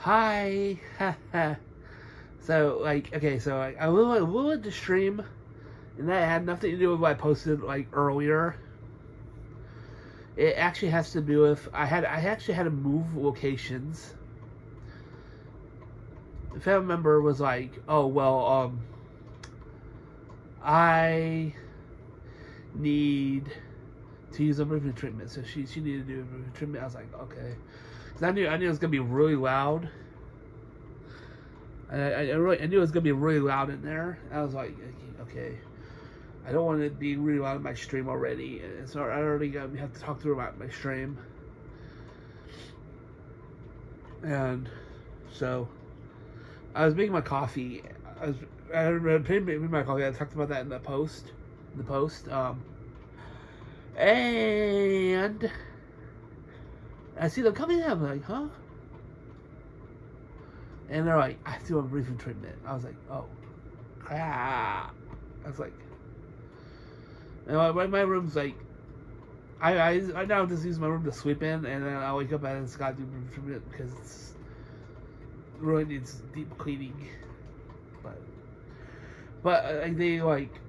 Hi. So, like, okay, so I will to stream, and that had nothing to do with what I posted, like, earlier. It actually has to do with, I actually had to move locations. The family member was like, oh, well, I need to use a roofing treatment, so she needed to do a roofing treatment. I was like, okay. Because I knew it was going to be really loud. I knew it was gonna be really loud in there. I was like, okay, I don't want it to be really loud in my stream already, and so I already have to talk to her about my stream. And so I was making my coffee. I making my coffee. I talked about that in the post. And I see them coming in. I'm like, huh? And they're like, I have to do a briefing treatment. I was like, oh, crap. I was like, and my room's like, I now just use my room to sleep in, and then I wake up and it's got to do briefing treatment because it really needs deep cleaning. But they like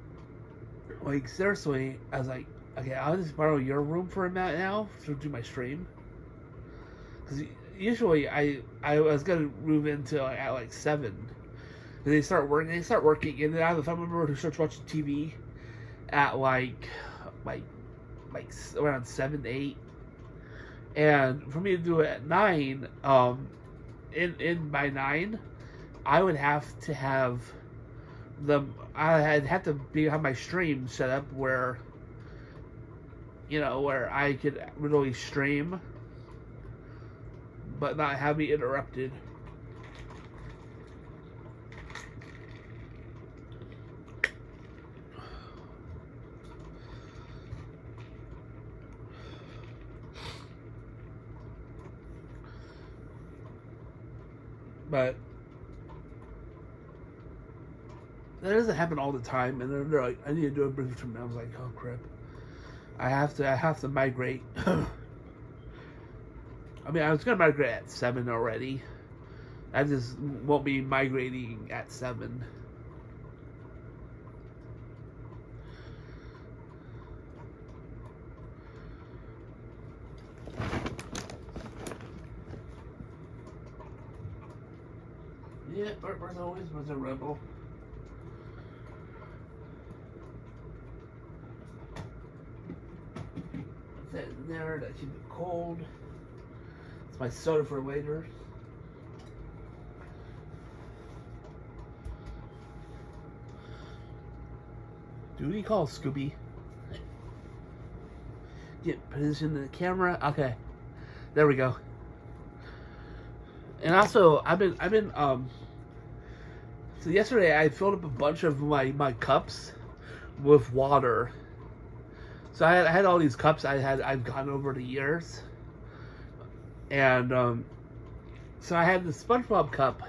seriously, I was like, okay, I'll just borrow your room for a minute now to do my stream. Because usually I was gonna move into at like 7. And they start working, and then I have a family member who starts watching TV at like around 7, 8. And for me to do it at 9, in by 9, I would have to have I'd have to have my stream set up where where I could really stream but not have me interrupted. But that doesn't happen all the time, and then they're like, I need to do a brief treatment. I was like, oh crap. I have to migrate. I mean, I was gonna migrate at 7 already. I just won't be migrating at 7. Yeah, Bart always was a rebel. Set in there that keep it cold. It's my soda for later. Duty call Scooby. Get position in the camera. Okay, there we go. And also, I've been So yesterday I filled up a bunch of my cups with water. So I had all these cups I've gotten over the years, and so I had the SpongeBob cup,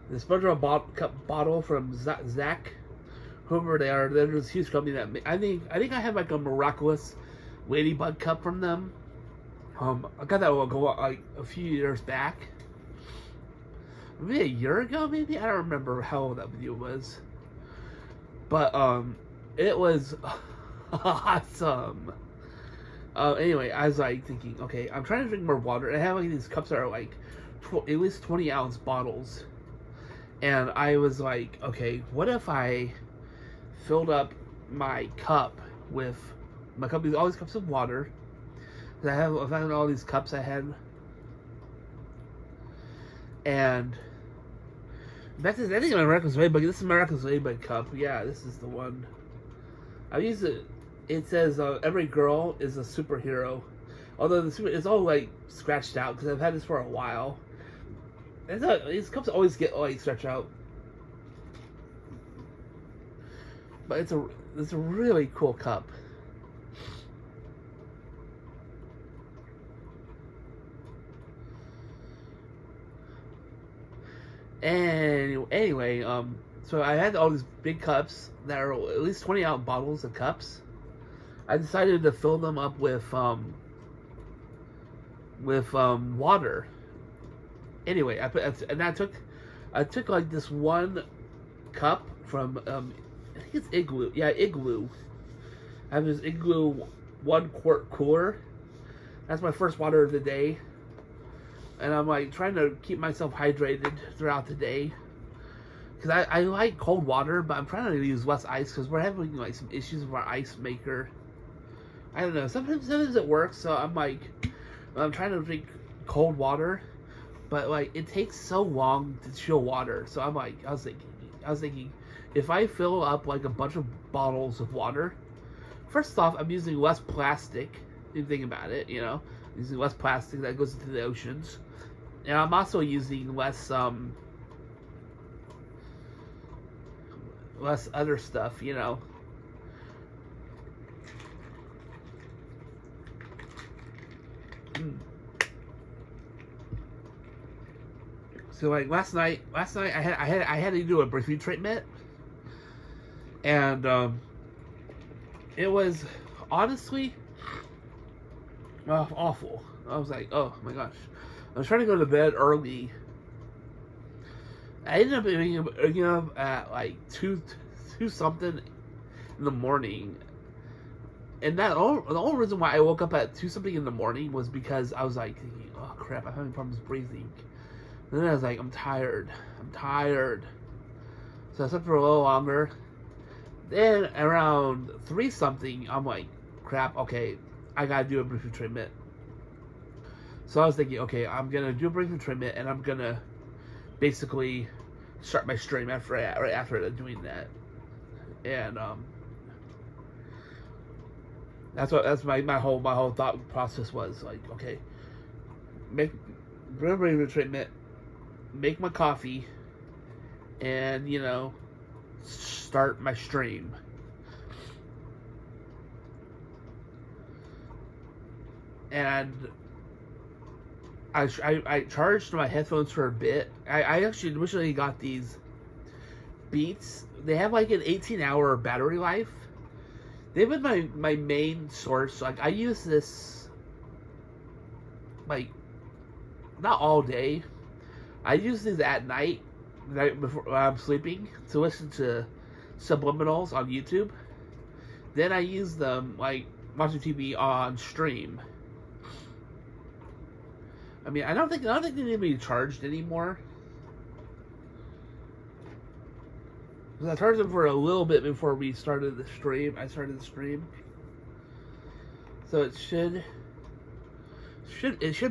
the SpongeBob cup bottle from Zach, whoever they are. They're this huge company that I think I have like a miraculous ladybug cup from them. I got that like a few years back, maybe a year ago. Maybe I don't remember how old that video was, but it was awesome. Anyway, I was like thinking, okay, I'm trying to drink more water. And I have like these cups that are like at least 20-ounce bottles, and I was like, okay, what if I filled up my cup with all these cups of water? I found all these cups I had, and I think my Miraculous Ladybug. This is Miraculous Ladybug cup. Yeah, this is the one. I use it. It says every girl is a superhero, although it's all like scratched out because I've had this for a while. These cups always get like stretched out, but it's a really cool cup. Anyway, so I had all these big cups that are at least 20-ounce bottles of cups. I decided to fill them up with water. Anyway, I took like this one cup from I think it's Igloo. Yeah, Igloo. I have this Igloo 1 quart cooler. That's my first water of the day, and I'm like trying to keep myself hydrated throughout the day. Because I like cold water, but I'm trying to use less ice because we're having like some issues with our ice maker. I don't know. Sometimes it works, so I'm like, I'm trying to drink cold water, but like it takes so long to chill water. So I'm like, I was thinking, if I fill up like a bunch of bottles of water, first off, I'm using less plastic. If you think about it, using less plastic that goes into the oceans, and I'm also using less other stuff, So like last night I had to do a breathing treatment, and it was honestly awful. I was like, oh my gosh, I was trying to go to bed early. I ended up waking up at like two something in the morning, and the only reason why I woke up at 2 something in the morning was because I was like thinking, oh crap, I'm having problems breathing. And then I was like, I'm tired. So I slept for a little longer. Then around 3 something, I'm like, crap, okay, I gotta do a breathing treatment. So I was thinking, okay, I'm gonna do a breathing treatment, and I'm gonna basically start my stream right after doing that. And that's my whole thought process was like, okay, do a breathing treatment, make my coffee, and start my stream. And I charged my headphones for a bit. I actually originally got these Beats. They have like an 18-hour battery life. They've been my main source. Like I use this like not all day. I use these at night before I'm sleeping to listen to subliminals on YouTube. Then I use them like watching TV on stream. I mean, I don't think they need to be charged anymore. Because I charged them for a little bit before we started the stream. I started the stream, so it should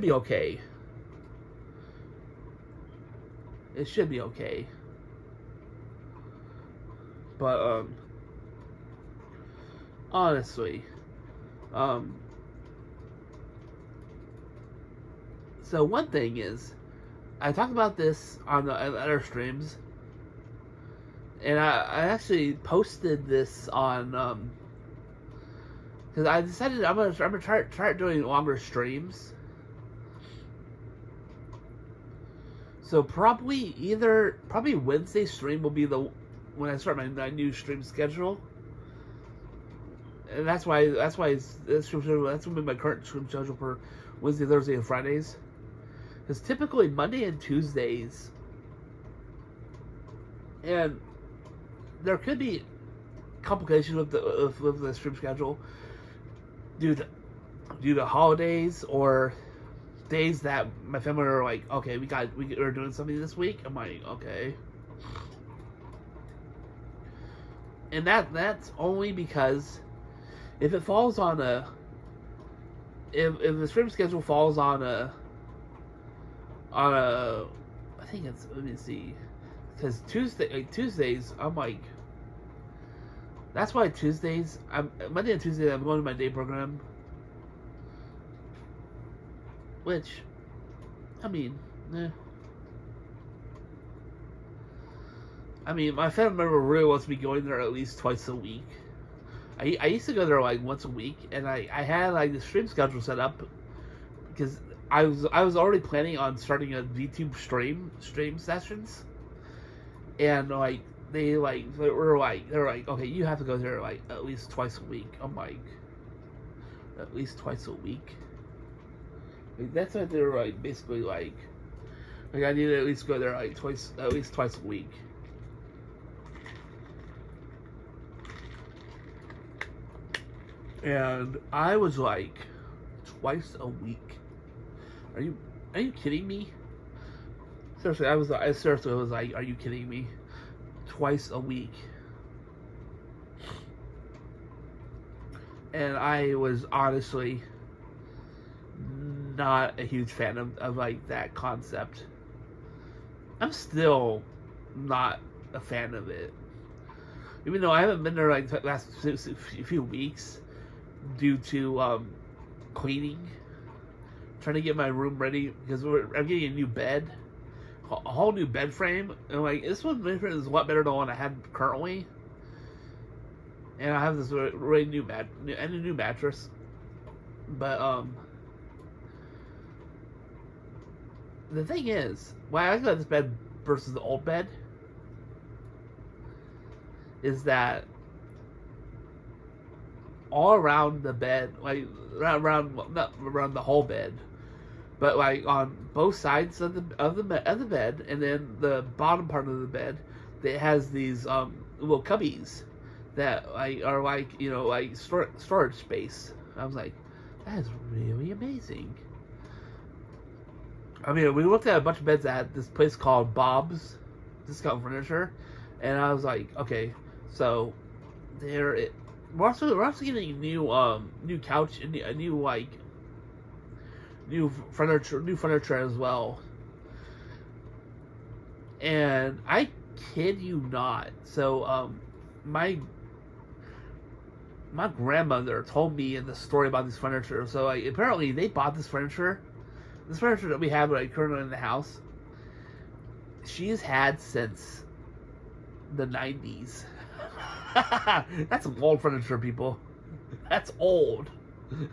be okay. It should be okay. But honestly, so one thing is, I talked about this on the other streams, and I actually posted this on because I decided I'm gonna try doing longer streams. So probably Wednesday stream will be when I start my new stream schedule, and that's why that's gonna be my current stream schedule for Wednesday, Thursday, and Fridays. Because typically Monday and Tuesdays, and there could be complications with the stream schedule due to holidays or days that my family are like, okay, we're doing something this week. I'm like, okay, and that's only because if it falls on if the stream schedule falls on a I think it's, let me see, because Tuesdays I'm like, that's why Monday and Tuesday I'm going to my day program, which I mean my family member really wants me going there at least twice a week. I used to go there like once a week, and I had like the stream schedule set up because I was already planning on starting a YouTube stream sessions, and like they were like, okay, you have to go there like at least twice a week. I'm like, at least twice a week? Like, that's what they're like basically like Like I need to at least go there like at least twice a week. And I was like, twice a week? Are you kidding me? Seriously, I seriously was like, are you kidding me? Twice a week. And I was honestly not a huge fan of like that concept. I'm still not a fan of it. Even though I haven't been there like the last few weeks due to cleaning, trying to get my room ready because I'm getting a new bed, a whole new bed frame, and like this one is a lot better than the one I had currently. And I have this really new a new mattress, but the thing is, why I like about this bed versus the old bed is that all around the bed, like not around the whole bed, but like on both sides of the bed, and then the bottom part of the bed, it has these little cubbies that like are like like storage space. I was like, that is really amazing. I mean, we looked at a bunch of beds at this place called Bob's Discount Furniture, and I was like, okay, so we're also getting a new couch and a new like new furniture as well. And I kid you not, so my grandmother told me in the story about this furniture. So like apparently they bought this furniture that we have like currently in the house. She's had since the 90s. That's some old furniture, people. That's old.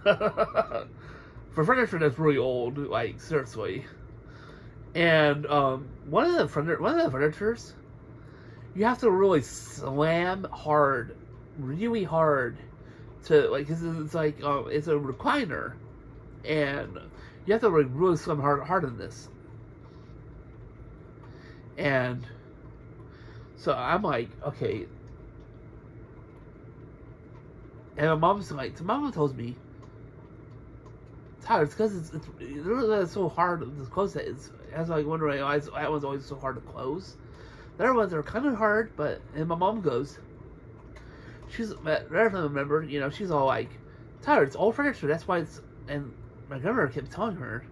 For furniture that's really old, like seriously. And one of the furnitures, you have to really slam hard, really hard, to like, cause it's like it's a recliner, and you have to really slam hard on this. And so I'm like, okay. And my mom tells me, Tyler, it's because it's so hard to close it. I was like wondering, that one's always so hard to close. The other ones are kind of hard, and my mom goes, she's, rather than remember, she's all like, Tyler, it's old furniture, that's why it's, and my grandmother kept telling her,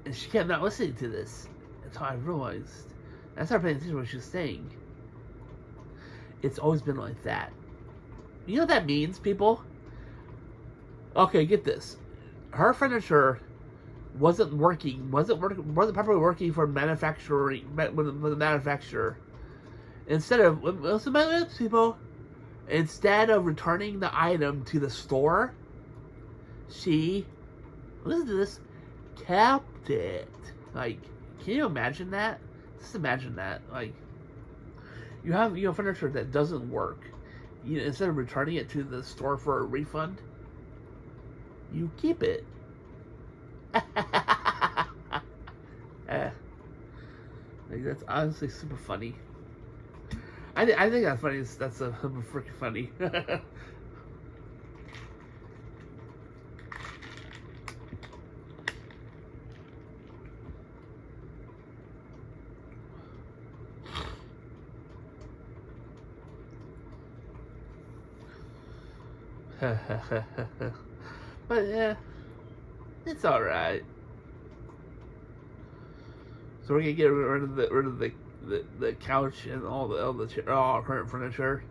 and she kept not listening to this until I realized, and I started paying attention to what she was saying. It's always been like that. You know what that means, people? Okay, get this. Her furniture wasn't properly working for manufacturing with the manufacturer. Instead of listen to my lips, people. Instead of returning the item to the store, she, listen to this, kept it. Like, can you imagine that? Just imagine that. Like, you have furniture that doesn't work. Instead of returning it to the store for a refund, you keep it. Like, that's honestly super funny. I think that's funny. That's a freaking funny. But yeah, it's all right. So we're gonna get rid of the couch and all our current furniture.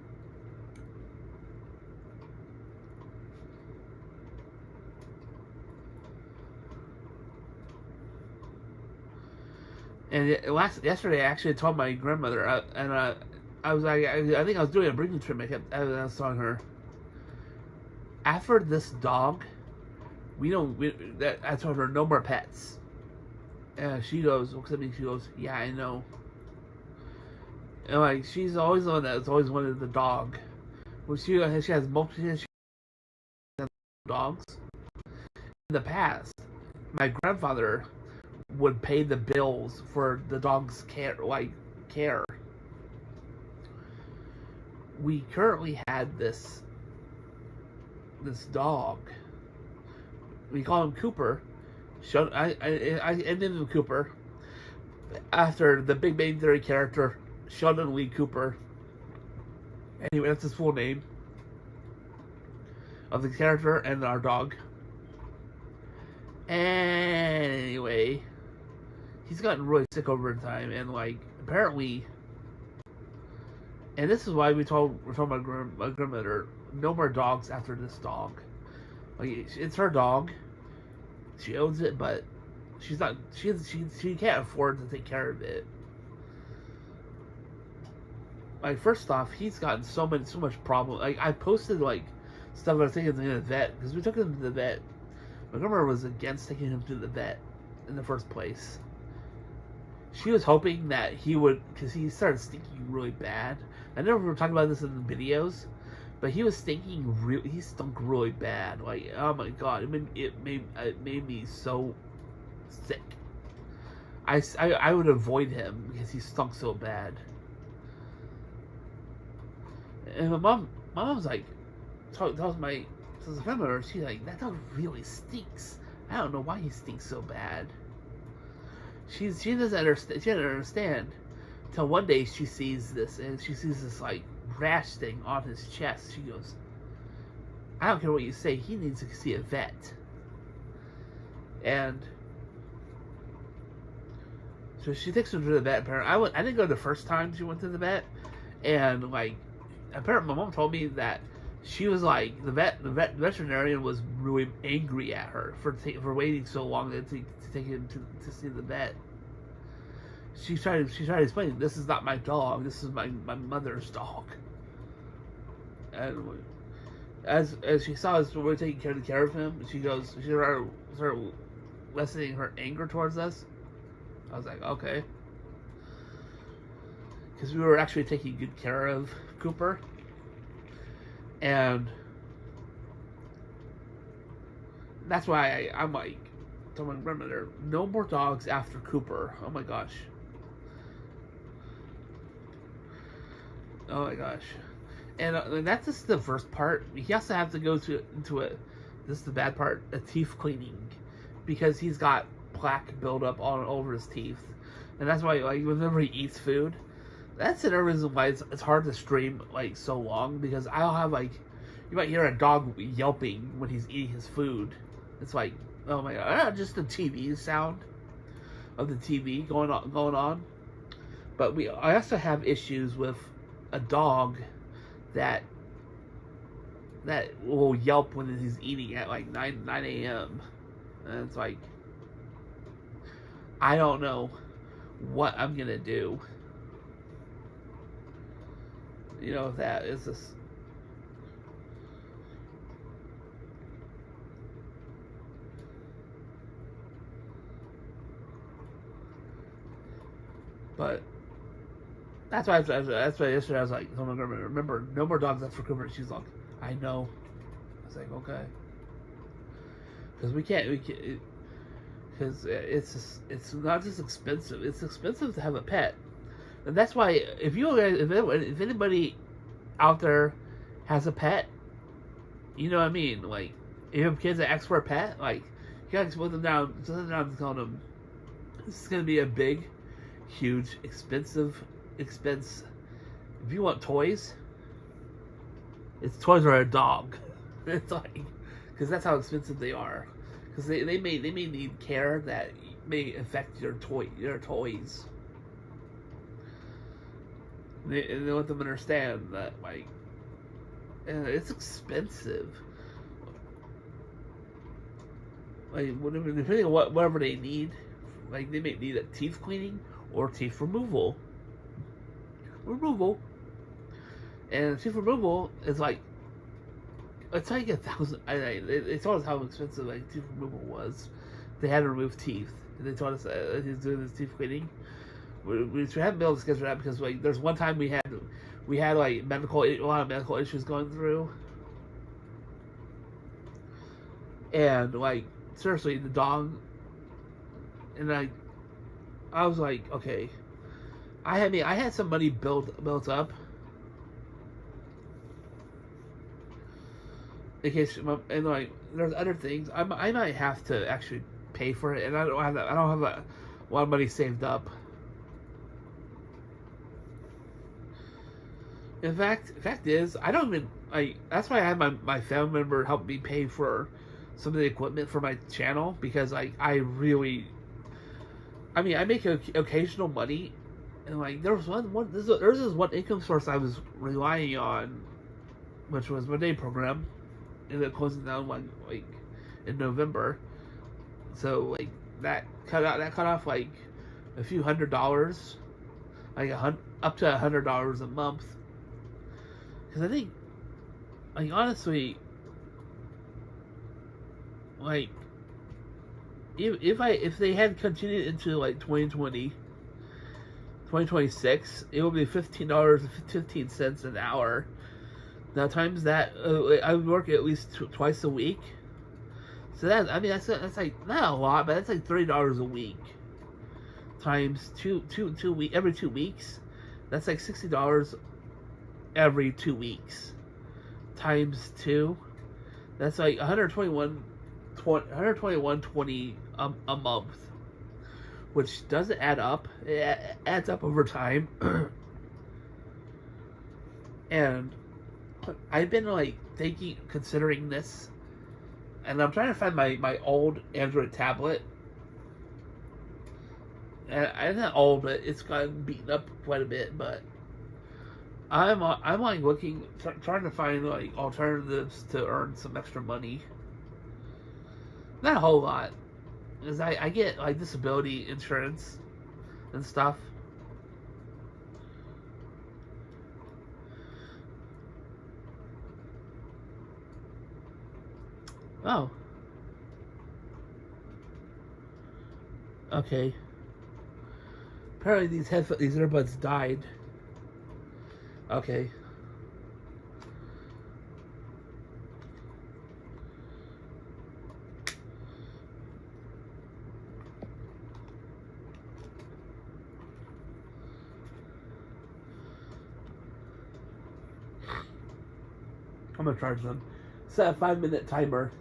And yesterday, I actually told my grandmother, I was like, I think I was doing a breathing treatment. I was telling her, after this dog, I told her no more pets. And she looks at me, she goes, yeah, I know. And like, she's always the one that's always wanted the dog. Well, she has multiple dogs. In the past, my grandfather would pay the bills for the dog's care. We currently had this dog. We call him Cooper. I named him Cooper after the Big Bang Theory character Sheldon Lee Cooper. Anyway, that's his full name of the character and our dog. Anyway, he's gotten really sick over time, and like apparently, and this is why we're talking about grandmother. No more dogs after this dog. Like it's her dog. She owns it, but she's not. She can't afford to take care of it. Like first off, he's gotten so much problem. Like I posted like stuff I was taking him to the vet because we took him to the vet. My grandmother was against taking him to the vet in the first place. She was hoping that he would, because he started stinking really bad. I know we were talking about this in the videos, but he was stinking. He stunk really bad. Like oh my god, it made me so sick. I would avoid him because he stunk so bad. And my mom's like, tells my grandmother, she's like, that dog really stinks. I don't know why he stinks so bad. She doesn't understand. She doesn't understand. Till one day she sees this, and she sees this like rash thing on his chest. She goes, I don't care what you say. He needs to see a vet. And so she takes him to the vet. Apparently, I didn't go the first time she went to the vet, and like, apparently, my mom told me that she was like the veterinarian was really angry at her for waiting so long to take him to see the vet. She tried to explain, this is not my dog, this is my mother's dog. And as she saw us we were taking care of him, she started lessening her anger towards us. I was like, okay, because we were actually taking good care of Cooper. And that's why I'm like, tell my grandmother, no more dogs after Cooper. Oh my gosh. Oh my gosh. And that's just the first part. He also has to go into this is the bad part, a teeth cleaning. Because he's got plaque buildup all over his teeth. And that's why, like, whenever he eats food, that's another reason why it's hard to stream like so long, because I'll have like, you might hear a dog yelping when he's eating his food. It's like, oh my god, just the TV sound of the TV going on. But I also have issues with a dog that will yelp when he's eating at like 9 a.m. And it's like, I don't know what I'm gonna do. You know, that is just. But that's why yesterday I was like, oh my god, remember, no more dogs after Cooper. She's like, I know. I was like, okay, because we can't, because it's not just expensive. It's expensive to have a pet. And that's why if anybody out there has a pet, you know what I mean? Like, if you have kids that ask for a pet, like, you gotta put them down and tell them, this is gonna be a big, huge, expense. If you want toys, it's toys or a dog. It's like, because that's how expensive they are. Because they may need care that may affect your toys. They want them to understand that, like, and it's expensive. Like, depending on whatever they need, like, they may need a teeth cleaning or teeth removal. And teeth removal is like, it's like $1,000. They told us how expensive like teeth removal was. They had to remove teeth. And they told us he's doing this teeth cleaning. We haven't been able to schedule that because like there's one time we had like a lot of medical issues going through, and like seriously the dog, and like I was like, okay, I had some money built up in case, and like there's other things I might have to actually pay for it, and I don't have a lot of money saved up. Fact is, I don't even like. That's why I had my family member help me pay for some of the equipment for my channel, because like I really, I mean, I make occasional money, and like there's this one income source I was relying on, which was my day program, and it closing down like in November, so like that cut off like a few $100s, like up to $100 a month. Because I think, like, honestly, like, if they had continued into like 2026, it would be $15.15 an hour. Now times that, I would work at least twice a week. So that's like not a lot, but that's like $30 a week times every 2 weeks. That's like $60 every 2 weeks times 2. That's like 121.20 a month, which doesn't add up. It adds up over time. And I've been like considering this, and I'm trying to find my old Android tablet. And I'm not old, but it's gotten beaten up quite a bit. But I'm like looking, trying to find like alternatives to earn some extra money. Not a whole lot, because I get like disability insurance and stuff. Oh. Okay. Apparently these earbuds died. Okay. I'm gonna charge them. Set a 5-minute timer.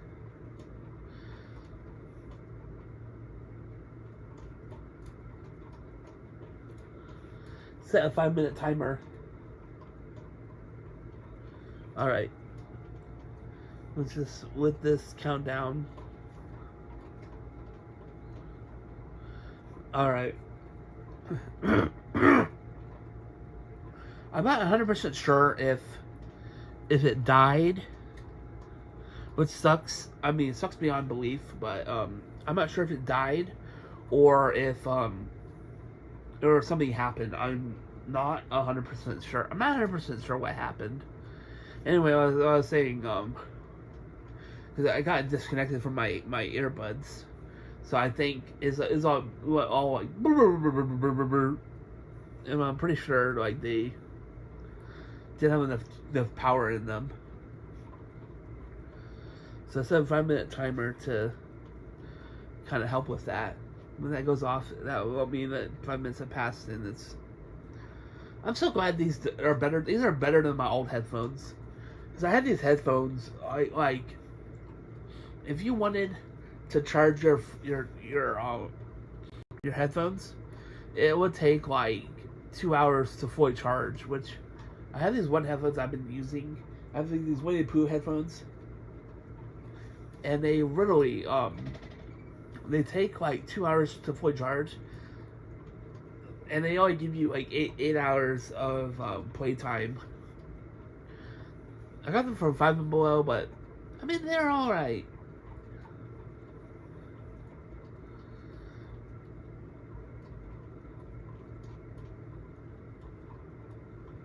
Set a 5-minute timer. Alright. Let's just let this count down. Alright. I'm not 100% sure if it died, which sucks. I mean, it sucks beyond belief, but I'm not sure if it died or if or something happened. I'm not 100% sure. I'm not 100% sure what happened. Anyway, I was saying, because I got disconnected from my earbuds, so I think is all like, and I'm pretty sure like they didn't have enough power in them. So I set a 5-minute timer to kind of help with that. When that goes off, that will mean that 5 minutes have passed, and it's. I'm so glad these are better. These are better than my old headphones, because I had these headphones. Like, if you wanted to charge your headphones, it would take like 2 hours to fully charge. Which I have these one headphones I've been using. I have these Winnie the Pooh headphones, and they literally they take like 2 hours to fully charge, and they only give you like eight hours of playtime. I got them from Five and Below, but I mean they're all right.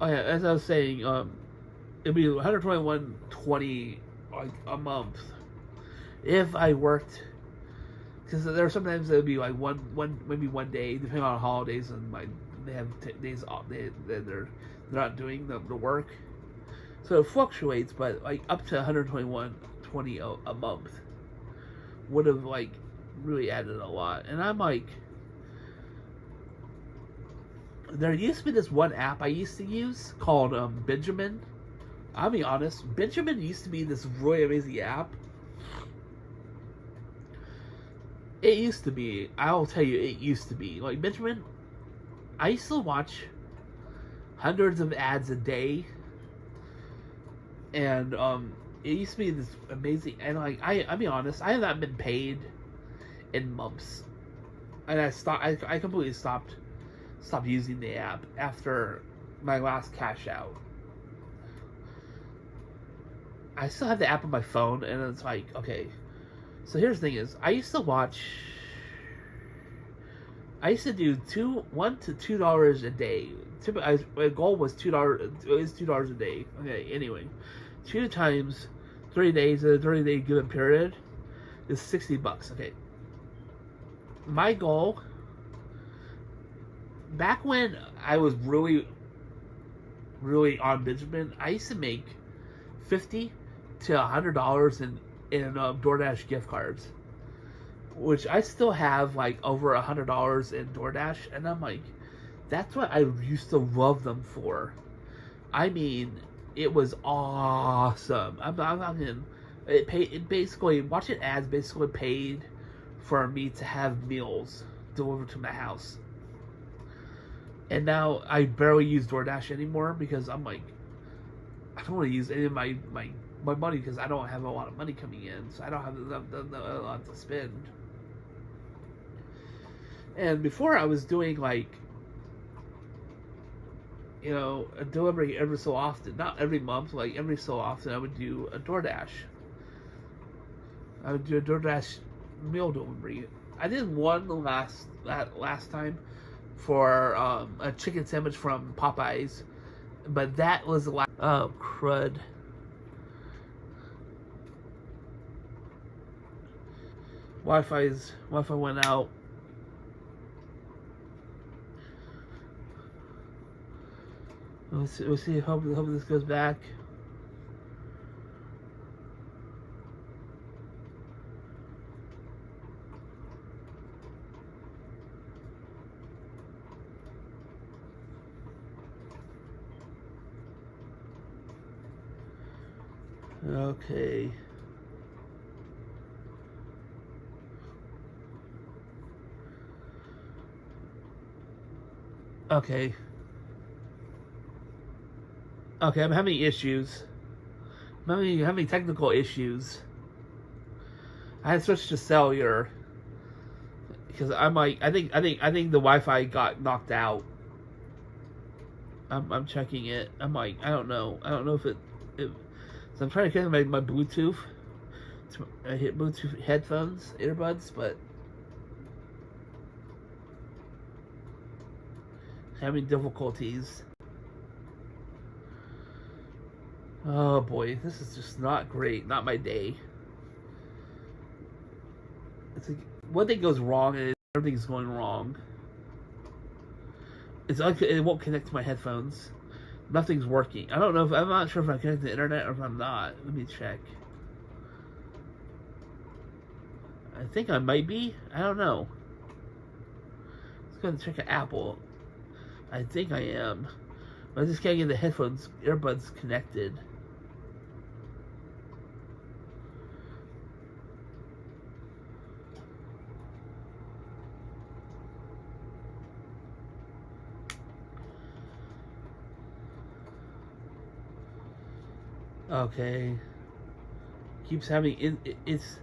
Oh yeah, as I was saying, it'd be 121.20 like a month if I worked. Because there are sometimes it'll be like maybe one day, depending on holidays, and they have days off. They're not doing the work, so it fluctuates. But like up to 121.20 a month would have like really added a lot. And I'm like, There used to be this one app I used to use called Benjamin. I'll be honest, Benjamin used to be this really amazing app. It used to be. I'll tell you, it used to be. Like, Benjamin, I used to watch hundreds of ads a day. And, it used to be this amazing, and like, I'll be honest, I have not been paid in months. And I completely stopped using the app after my last cash out. I still have the app on my phone, and it's like, okay. So here's the thing: is I used to do $1 to $2 a day. My goal was $2. It was $2 a day. Okay. Anyway, 2 times 3 days in a 30-day given period is $60. Okay. My goal, back when I was really on Benjamin, I used to make $50 to $100 in DoorDash gift cards, which I still have like over $100 in DoorDash, and I'm like, that's what I used to love them for. I mean, it was awesome. It basically, watching ads basically paid for me to have meals delivered to my house. And now I barely use DoorDash anymore because I'm like, I don't want to use any of my money because I don't have a lot of money coming in, so I don't have a lot to spend. And before I was doing like, you know, a delivery every so often, not every month, like every so often I would do a DoorDash. I would do a DoorDash meal delivery. I did one last time for a chicken sandwich from Popeyes, but that was the last. Oh crud! Wi-Fi went out. We'll see. Hope this goes back. Okay. Okay. Okay, I'm having issues. I'm having technical issues. I had switched to cellular because I'm like, I think the Wi-Fi got knocked out. I'm checking it. I'm like, I don't know if it so I'm trying to connect my Bluetooth. I hit Bluetooth headphones, earbuds, but having difficulties. Oh boy, this is just not great. Not my day. It's like one thing goes wrong and everything's going wrong. It won't connect to my headphones. Nothing's working. I'm not sure if I'm connected to the internet or if I'm not. Let me check. I think I might be. I don't know. Let's go and check Apple. I think I am. I just can't get the earbuds connected. Okay. Keeps having it's.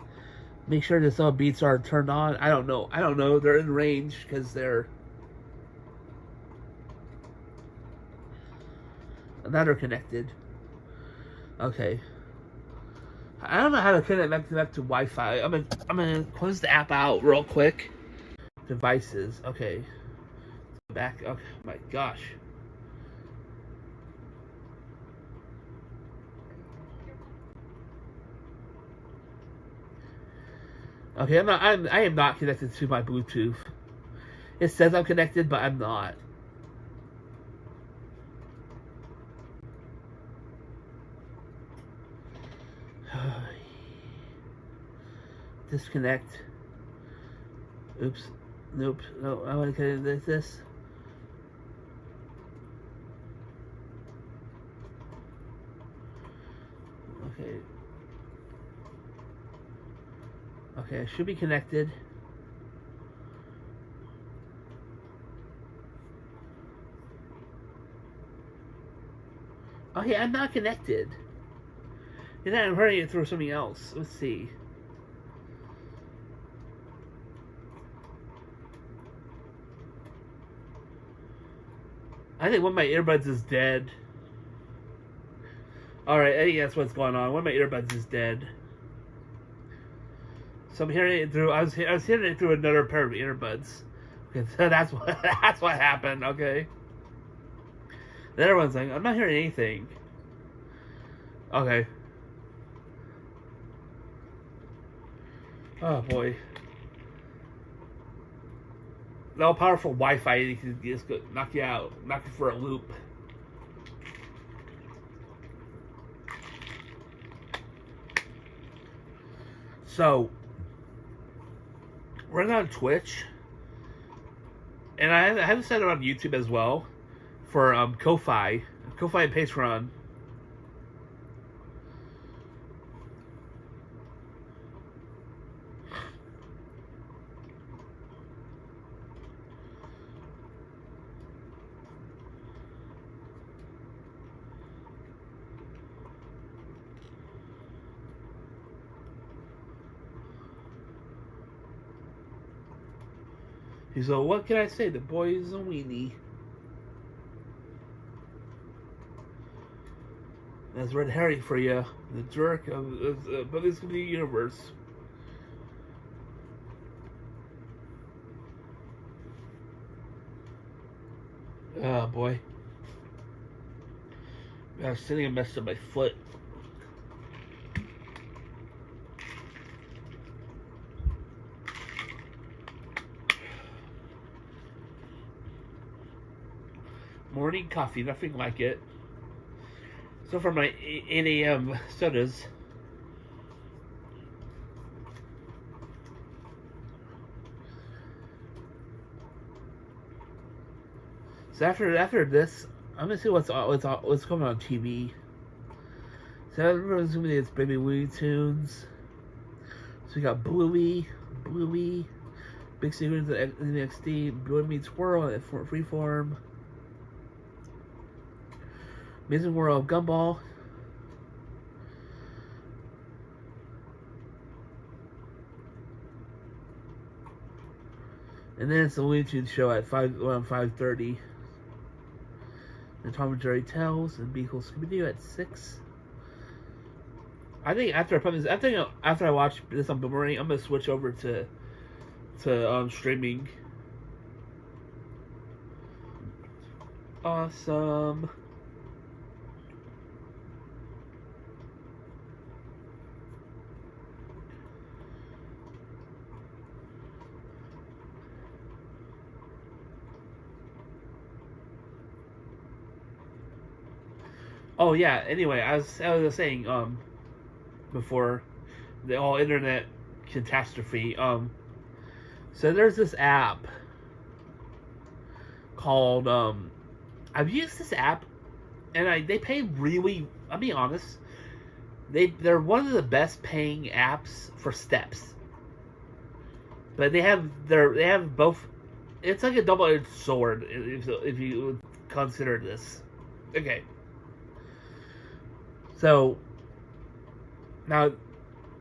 Make sure that some beats are turned on. I don't know. They're in range because they're. Now they're connected. Okay. I don't know how to connect to Wi-Fi. I'm gonna close the app out real quick. Devices. Okay. Back. Okay. My gosh. Okay, I am not connected to my Bluetooth. It says I'm connected, but I'm not. Disconnect. Oops. Nope. No, I want to connect this. Okay. Okay, I should be connected. Okay, I'm not connected. And then I'm hurrying it through something else. Let's see. I think one of my earbuds is dead. Alright, I think that's what's going on. One of my earbuds is dead. So I'm hearing it through. I was hearing it through another pair of earbuds. Okay, so that's what happened. Okay. The other one's like, I'm not hearing anything. Okay. Oh boy. The all powerful Wi-Fi can just knock you out, knock you for a loop. So we're on Twitch, and I have set it on YouTube as well for Ko-Fi and Patreon. He's like, what can I say? The boy is a weenie. That's Red Harry for you, the jerk of this community universe. Oh boy. I was sitting and messed up my foot. Morning coffee, nothing like it. So for my 8 a.m. sodas. So after this, I'm gonna see what's coming on TV. So everyone's gonna be it's Baby Looney Tunes. So we got Bluey, Big Secrets of NXT, Boy Meets World at Freeform. Amazing World of Gumball. And then it's the Looney Tunes show at 5:30. And Tom and Jerry Tells and Be Cool Scooby-Doo at 6. I think after I watch this on Boomerang, I'm gonna switch over to streaming. Awesome. Oh yeah. Anyway, I was saying before the whole internet catastrophe. So there's this app called I've used this app, and they pay really. I'll be honest. They're one of the best paying apps for steps. But they have both. It's like a double-edged sword if you would consider this. Okay. So now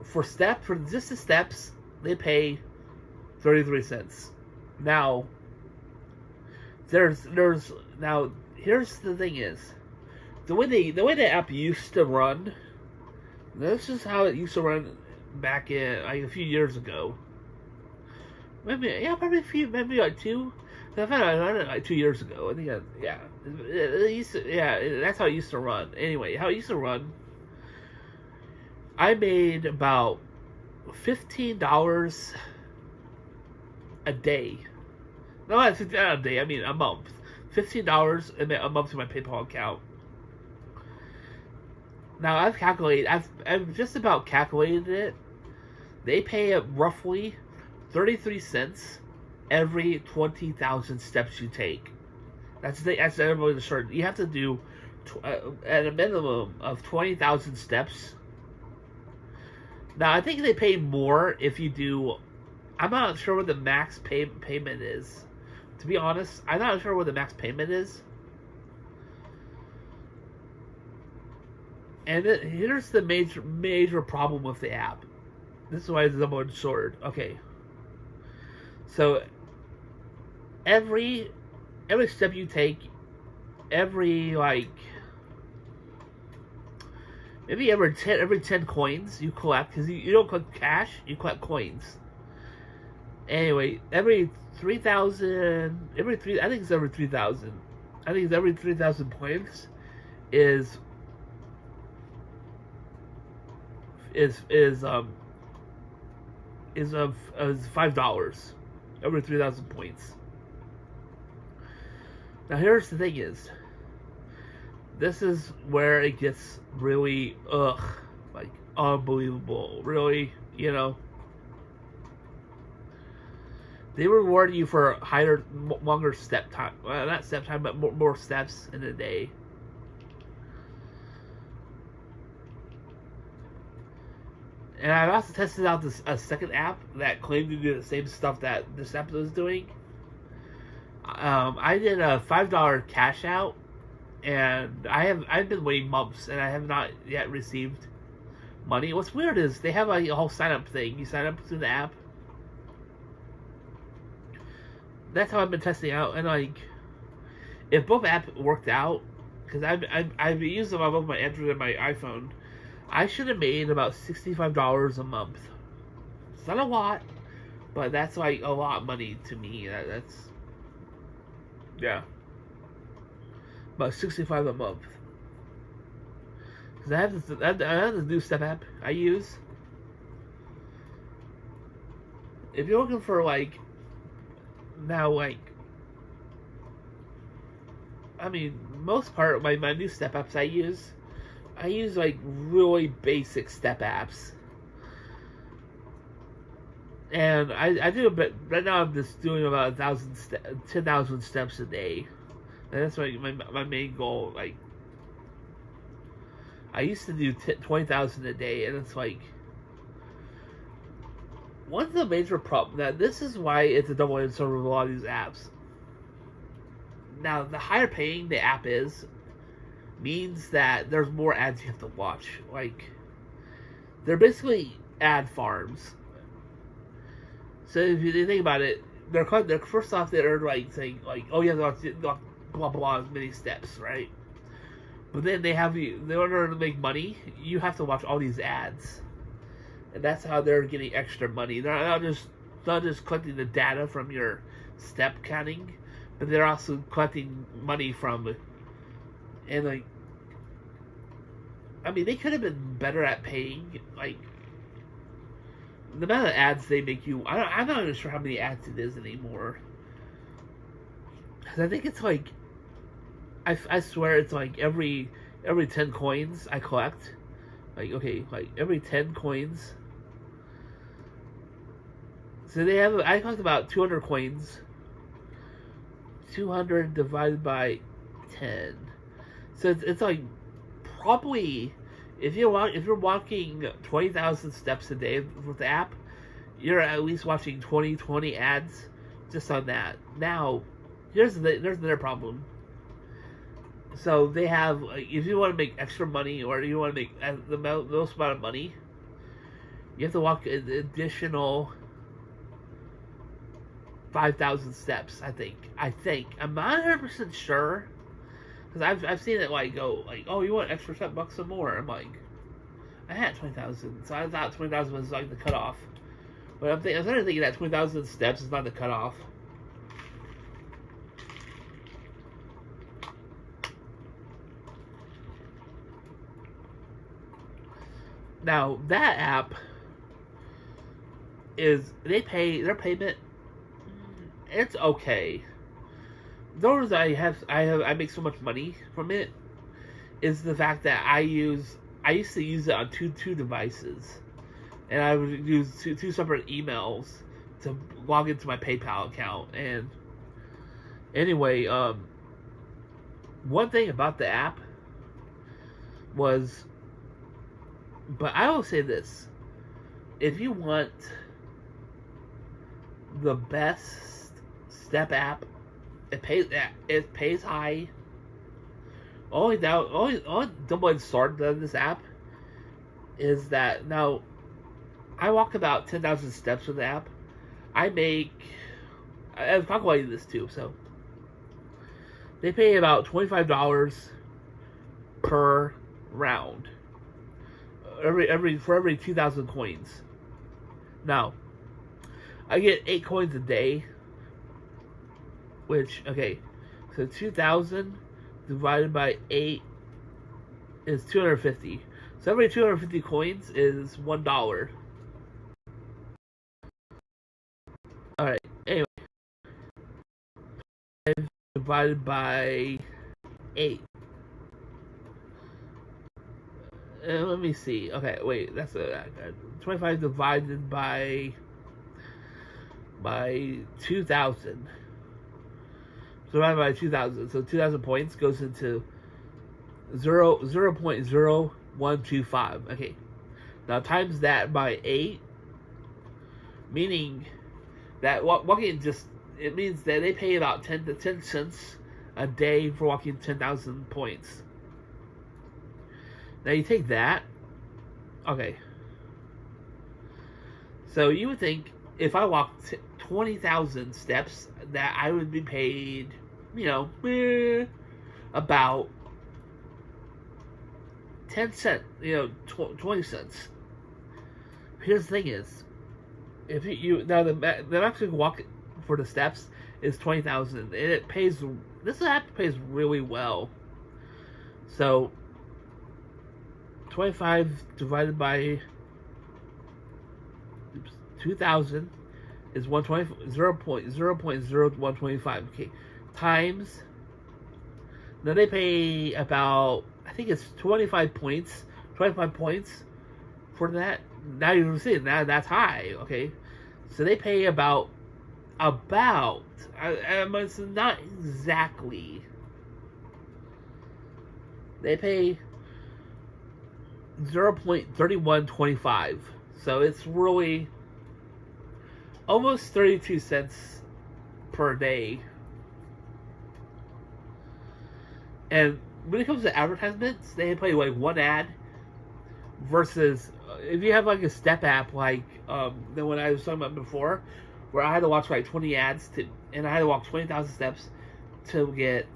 for just the steps, they pay 33 cents. Now here's the thing is the way the app used to run. This is how it used to run back in like a few years ago. Maybe like two. I found out like 2 years ago. I think that's how it used to run. Anyway, how it used to run, I made about $15 a day. No, not $15 a day. I mean a month. $15 a month to my PayPal account. Now I've just about calculated it. They pay roughly 33 cents every 20,000 steps you take. That's everybody the short. You have to do at a minimum of 20,000 steps Now I think they pay more if you do. I'm not sure what the max payment is. To be honest, I'm not sure what the max payment is. And here's the major problem with the app. This is why it's a double-edged sword. Okay, so every step you take, every like maybe every 10 coins you collect, because you don't collect cash, you collect coins. Anyway, every 3,000, I think it's every 3,000. I think it's every 3,000 points is of $5 every 3,000 points. Now here's the thing: is this is where it gets really like unbelievable. Really, they reward you for longer step time. Well, not step time, but more steps in a day. And I've also tested out a second app that claimed to do the same stuff that this app was doing. I did a $5 cash out, and I've been waiting months, and I have not yet received money. What's weird is they have a whole sign up thing. You sign up through the app. That's how I've been testing out, and like, if both apps worked out, because I've used them on both my Android and my iPhone, I should have made about $65 a month. It's not a lot, but that's like a lot of money to me. That's yeah, about 65 a month. Because I have this new step app I use. If you're looking for like I mean, most part of my new step apps I use like really basic step apps. And I do a bit, right now I'm just doing about 10,000 steps a day. And that's my main goal. Like, I used to do 20,000 a day, and it's like, one of the major problems, that this is why it's a double-edged sword with a lot of these apps. Now, the higher paying the app is, means that there's more ads you have to watch. Like, they're basically ad farms. So if you think about it, they're first off they're like saying like, oh, you have to watch blah blah many steps, right? But then they have you, in order to make money, you have to watch all these ads, and that's how they're getting extra money. They're not just collecting the data from your step counting, but they're also collecting money from, and like, I mean, they could have been better at paying, like, the amount of ads they make you. I'm not even sure how many ads it is anymore. Because I think it's like, I swear it's like every 10 coins I collect. Like, okay, like every 10 coins. So I collect about 200 coins. 200 divided by 10. So it's like, probably, if you're walking 20,000 steps a day with the app, you're at least watching 20 ads just on that. Now, there's another problem. So they have, like, if you want to make extra money, or you want to make the most amount of money, you have to walk an additional 5,000 steps. I think I'm not 100% sure. Because I've seen it like go like, oh, you want extra $10 or more? I'm like, I had 20,000, so I thought 20,000 was like the cutoff. But I'm thinking that 20,000 steps is not the cutoff. Now that app their payment, it's okay. The reason I make so much money from it is the fact that I used to use it on two devices, and I would use two separate emails to log into my PayPal account. And anyway, one thing about the app was, but I will say this: if you want the best step app, it pays high. Only double-edged sword of this app is that now I walk about 10,000 steps with the app. I've calculated this too, so they pay about $25 per round. For every 2,000 coins. Now, I get 8 coins a day, which, okay, so 2,000 divided by 8 is 250. So every 250 coins is $1. Alright, anyway. 5 divided by 8. Let me see. Okay, wait, that's 25 divided by 2,000. Divided by 2,000. So 2,000 points goes into 0.0125. Okay. Now times that by 8, meaning that walking it means that they pay about 10 cents a day for walking 10,000 points. Now you take that. Okay. So you would think if I walked 20,000 steps that I would be paid, about 10 cents, 20 cents. Here's the thing is, if you now the maximum walk for the steps is 20,000, and it pays. This app pays really well. So 25 divided by 2,000 is 0.0125. Okay, times. Now they pay about, I think it's 25 points for that. Now you're seeing that's high. Okay, so they pay about it's not exactly. They pay 0.3125. So it's really almost 32 cents per day. And when it comes to advertisements, they play like one ad versus if you have like a step app like the one I was talking about before, where I had to watch like 20 ads and I had to walk 20,000 steps to get,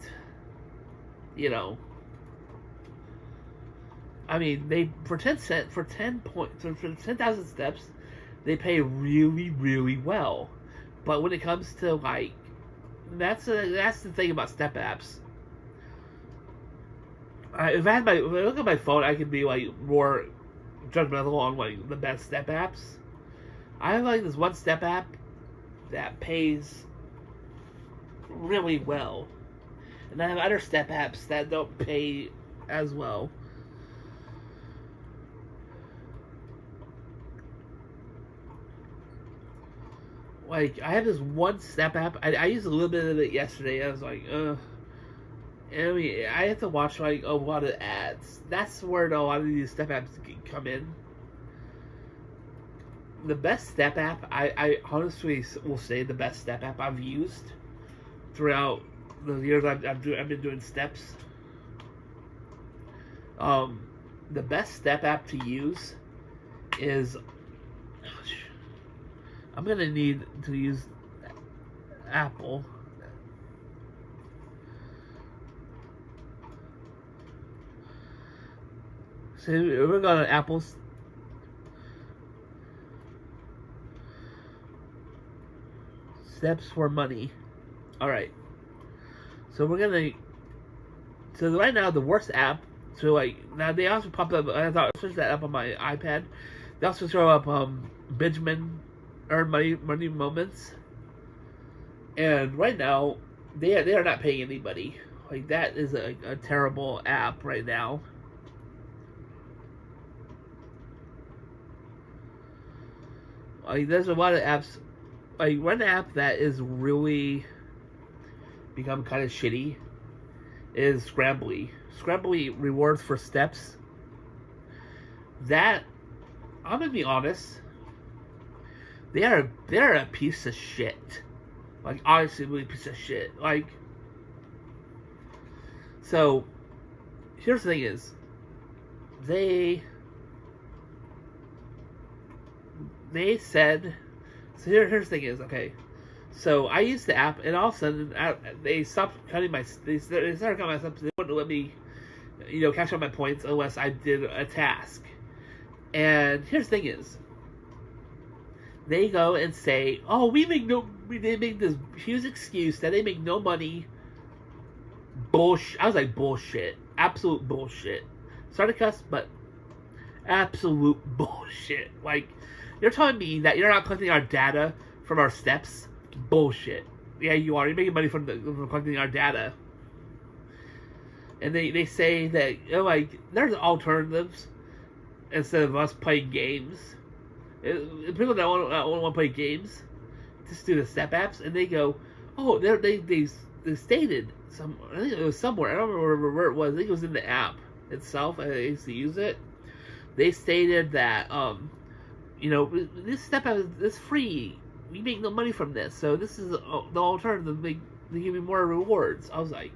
I mean, they for 10 cents for 10 points for 10,000 steps, they pay really, really well. But when it comes to like, that's the thing about step apps. If I look at my phone, I can be like more judgmental on like the best step apps. I have like this one step app that pays really well, and I have other step apps that don't pay as well. Like, I have this one step app. I used a little bit of it yesterday. I was like, I mean, I have to watch like a lot of ads. That's where a lot of these step apps come in. The best step app, I honestly will say the best step app I've used throughout the years I've been doing steps. The best step app to use is. I'm gonna need to use Apple. So we're going to Apple's. Steps for money. Alright. So we're gonna. So right now, the worst app. So like now they also pop up. I thought I switched that up on my iPad. They also throw up Benjamin Earn Money Moments. And right now, they are not paying anybody. Like that is a terrible app right now. Like there's a lot of apps. Like one app that is really become kind of shitty is Scrambly. Scrambly rewards for steps. That, I'm gonna be honest, they're a piece of shit. Like, honestly, really piece of shit. Like, so here's the thing is, they said, so here's the thing is, okay, so I used the app, and all of a sudden they stopped cutting they started cutting my steps. They wouldn't let me, catch up my points unless I did a task. And here's the thing is, they go and say, oh, they make this huge excuse that they make no money. Bullshit. I was like, bullshit. Absolute bullshit. Sorry to cuss, but absolute bullshit. Like, you're telling me that you're not collecting our data from our steps? Bullshit. Yeah, you are. You're making money from collecting our data. And they say that, there's alternatives instead of us playing games. People that want to play games just do the step apps, and they go, oh, they stated I think it was somewhere. I don't remember where it was. I think it was in the app itself. I used to use it. They stated that this step app is free. We make no money from this, so this is the alternative. They give me more rewards. I was like,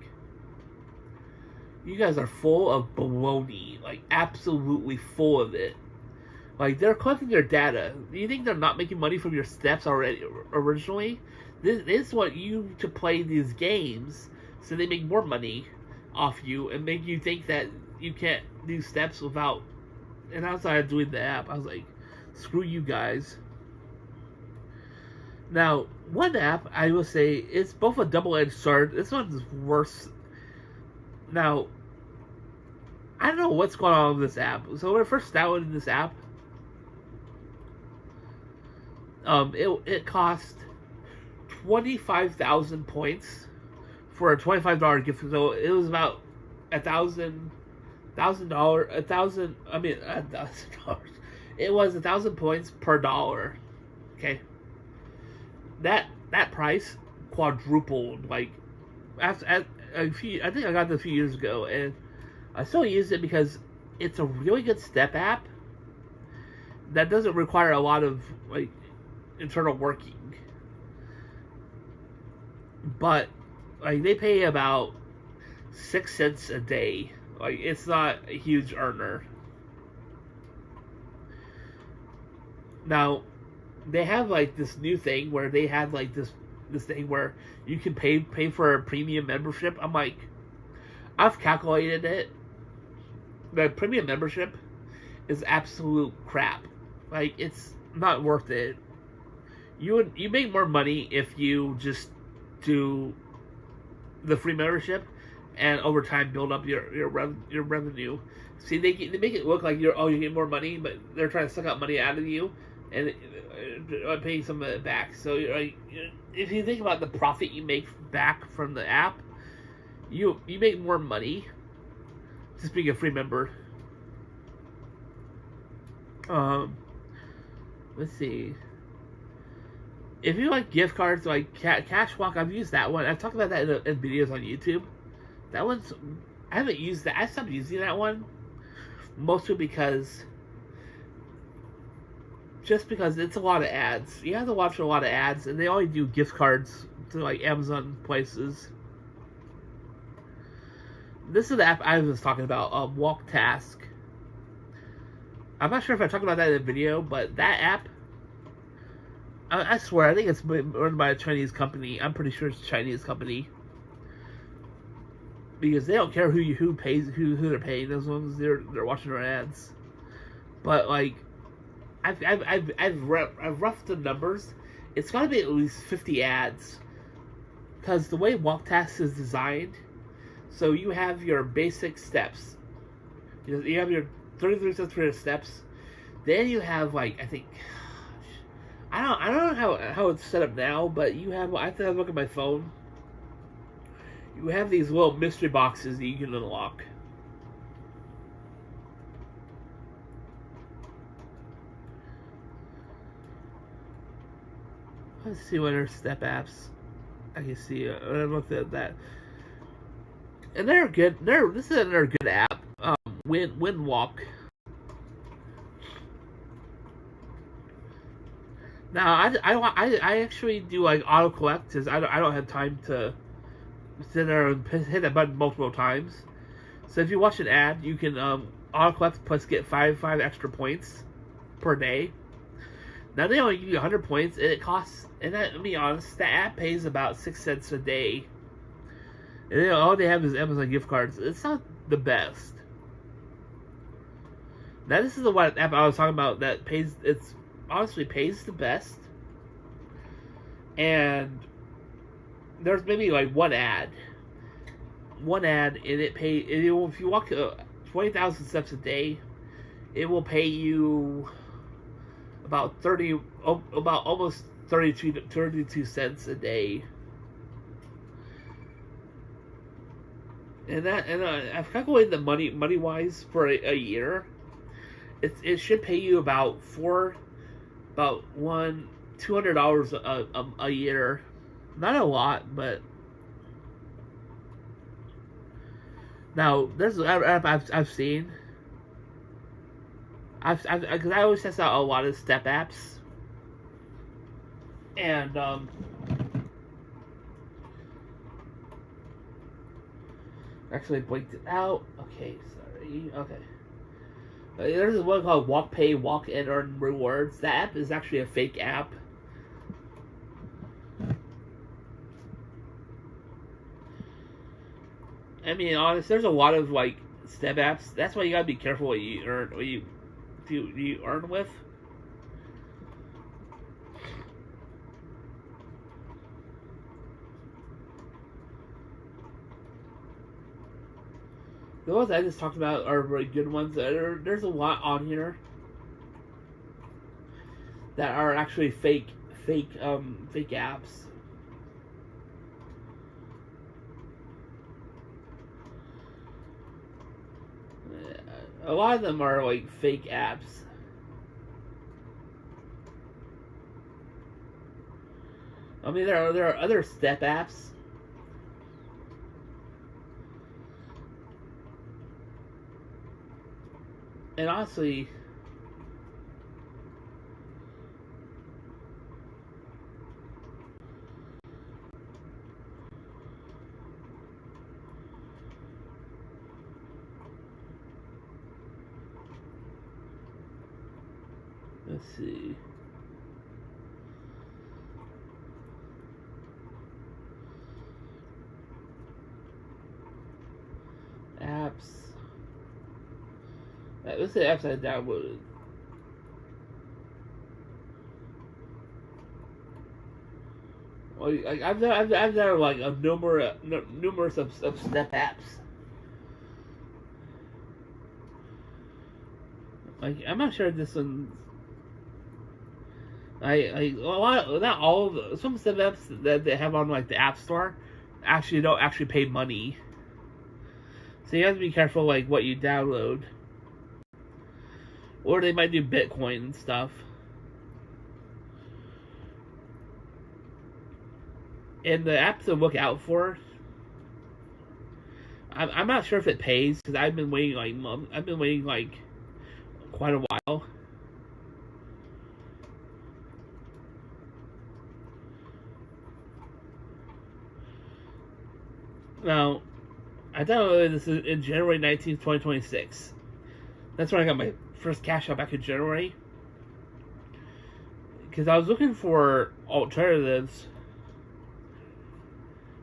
you guys are full of baloney, like absolutely full of it. Like, they're collecting your data. Do you think they're not making money from your steps originally? They just want you to play these games so they make more money off you and make you think that you can't do steps without. And outside of doing the app, I was like, screw you guys. Now, one app, I will say, it's both a double-edged sword. This one's worse. Now, I don't know what's going on with this app. So when I first downloaded this app, it cost 25,000 points for a $25 gift. So it was about $1,000. It was 1,000 points per dollar. Okay, that price quadrupled. Like, after I think I got it a few years ago, and I still use it because it's a really good step app that doesn't require a lot of internal working. But they pay about 6 cents a day. Like, it's not a huge earner. Now, they have this new thing where they have this thing where you can pay for a premium membership. I'm like, I've calculated it. The premium membership is absolute crap. Like, it's not worth it. You make more money if you just do the free membership and over time build up your revenue. See, they make it look like you get more money, but they're trying to suck out money out of you and paying some of it back. So if you think about the profit you make back from the app, you make more money just being a free member. Let's see. If you like gift cards like Cashwalk, I've used that one. I've talked about that in videos on YouTube. That one's, I haven't used that. I stopped using that one mostly because it's a lot of ads. You have to watch a lot of ads, and they only do gift cards to Amazon places. This is the app I was talking about, Walktask. I'm not sure if I talked about that in the video, but that app, I swear, I think it's run by a Chinese company. I'm pretty sure it's a Chinese company. Because they don't care who pays who they're paying as long as they're watching their ads. But I've roughed the numbers. It's got to be at least 50 ads. Because the way Walktask is designed, so you have your basic steps. You have your 33 steps for your steps. Then you have I think, I don't know how it's set up now, but you have, I have to look at my phone. You have these little mystery boxes that you can unlock. Let's see what are step apps. I can see. I looked at that, and they're good. This is another good app. Windwalk. Now I actually do like auto collect because I don't have time to sit there and hit that button multiple times. So if you watch an ad, you can auto collect plus get five extra points per day. Now they only give you 100 points, and it costs. And that, to be honest, the app pays about 6 cents a day, and then all they have is Amazon gift cards. It's not the best. Now this is the one app I was talking about that pays. It's honestly pays the best, and there's maybe like one ad, and it pay. If you walk 20,000 steps a day, it will pay you about almost 32 cents a day. And I've calculated the money wise for a year. It should pay you about $200 a year. Not a lot, but now there's an app I've seen. Because I always test out a lot of step apps, and actually blinked it out. Okay, sorry. Okay. There's one called Walk Pay, Walk and Earn Rewards. That app is actually a fake app. I mean, honest, there's a lot of like step apps. That's why you gotta be careful what you earn with. The ones I just talked about are really good ones. There's a lot on here that are actually fake apps. A lot of them are like fake apps. I mean, there are other step apps. And honestly, let's see. Apps. Let's say apps I downloaded. Well, I've done like a numerous of step apps. Like I'm not sure if this one. A lot, not all of some step apps that they have on like the App Store actually don't actually pay money. So you have to be careful like what you download. Or they might do Bitcoin and stuff. And the apps to look out for, I'm not sure if it pays because I've been waiting like quite a while. Now, I downloaded this in January 19th, 2026. That's when I got my first cash out back in January. Because I was looking for alternatives.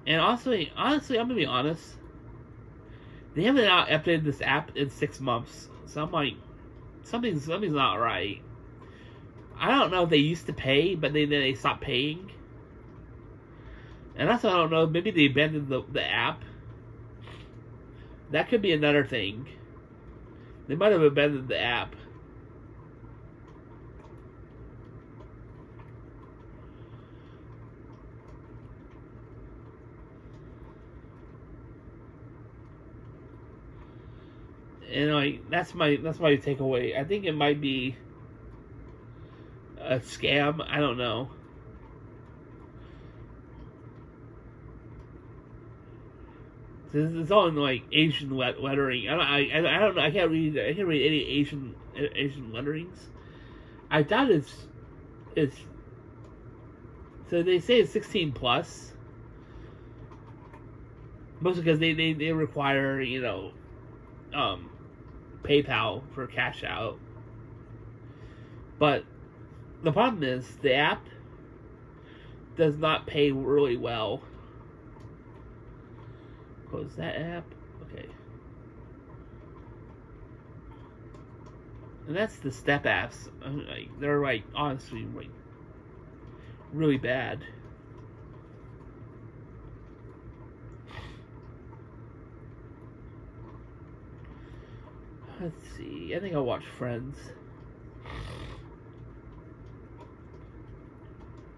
And honestly, I'm gonna be honest. They haven't updated this app in 6 months. So I'm like, something's not right. I don't know if they used to pay, but then they stopped paying. And also, I don't know, maybe they abandoned the app. That could be another thing. They might have abandoned the app. And like that's my takeaway. I think it might be a scam. I don't know. It's all in like Asian lettering. I don't know. I can't read any Asian letterings. I doubt it's So they say it's 16 plus, mostly because they require PayPal for cash out. But the problem is the app does not pay really well. Close that app. Okay. And that's the step apps. They're honestly really bad. Let's see. I think I'll watch Friends.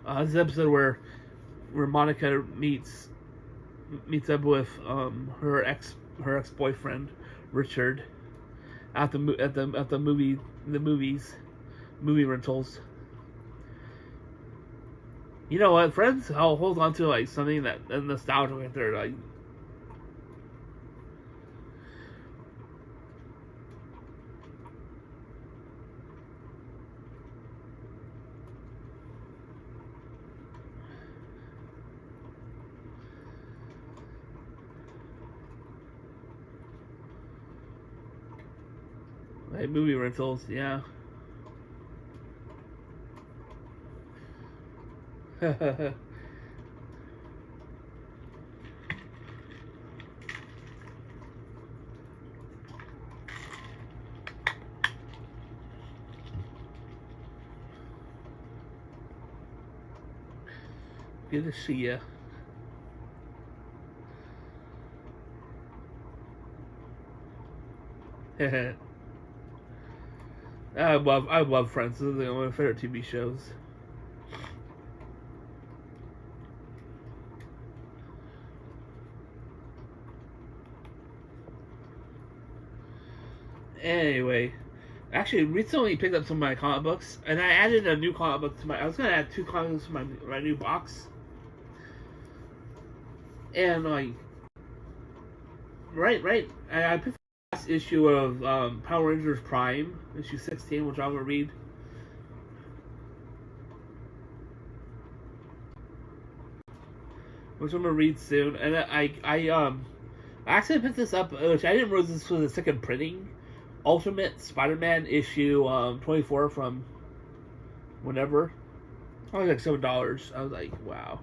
This is an episode where Monica meets up with her ex boyfriend Richard at the movie rentals. You know what, Friends? I'll hold on to something that nostalgia right there. Movie rentals, yeah. Good to see ya. I love Friends. This is one of my favorite TV shows. Anyway, actually, recently picked up some of my comic books, and I added a new comic book to my. I was gonna add 2 comic books to my new box, and right. I picked up the last issue of Power Rangers Prime, issue 16, which I'm gonna read. Which I'm gonna read soon, and I actually picked this up, which I didn't realize this was a second printing. Ultimate Spider-Man issue 24 from whenever. Only like $7. I was like, wow.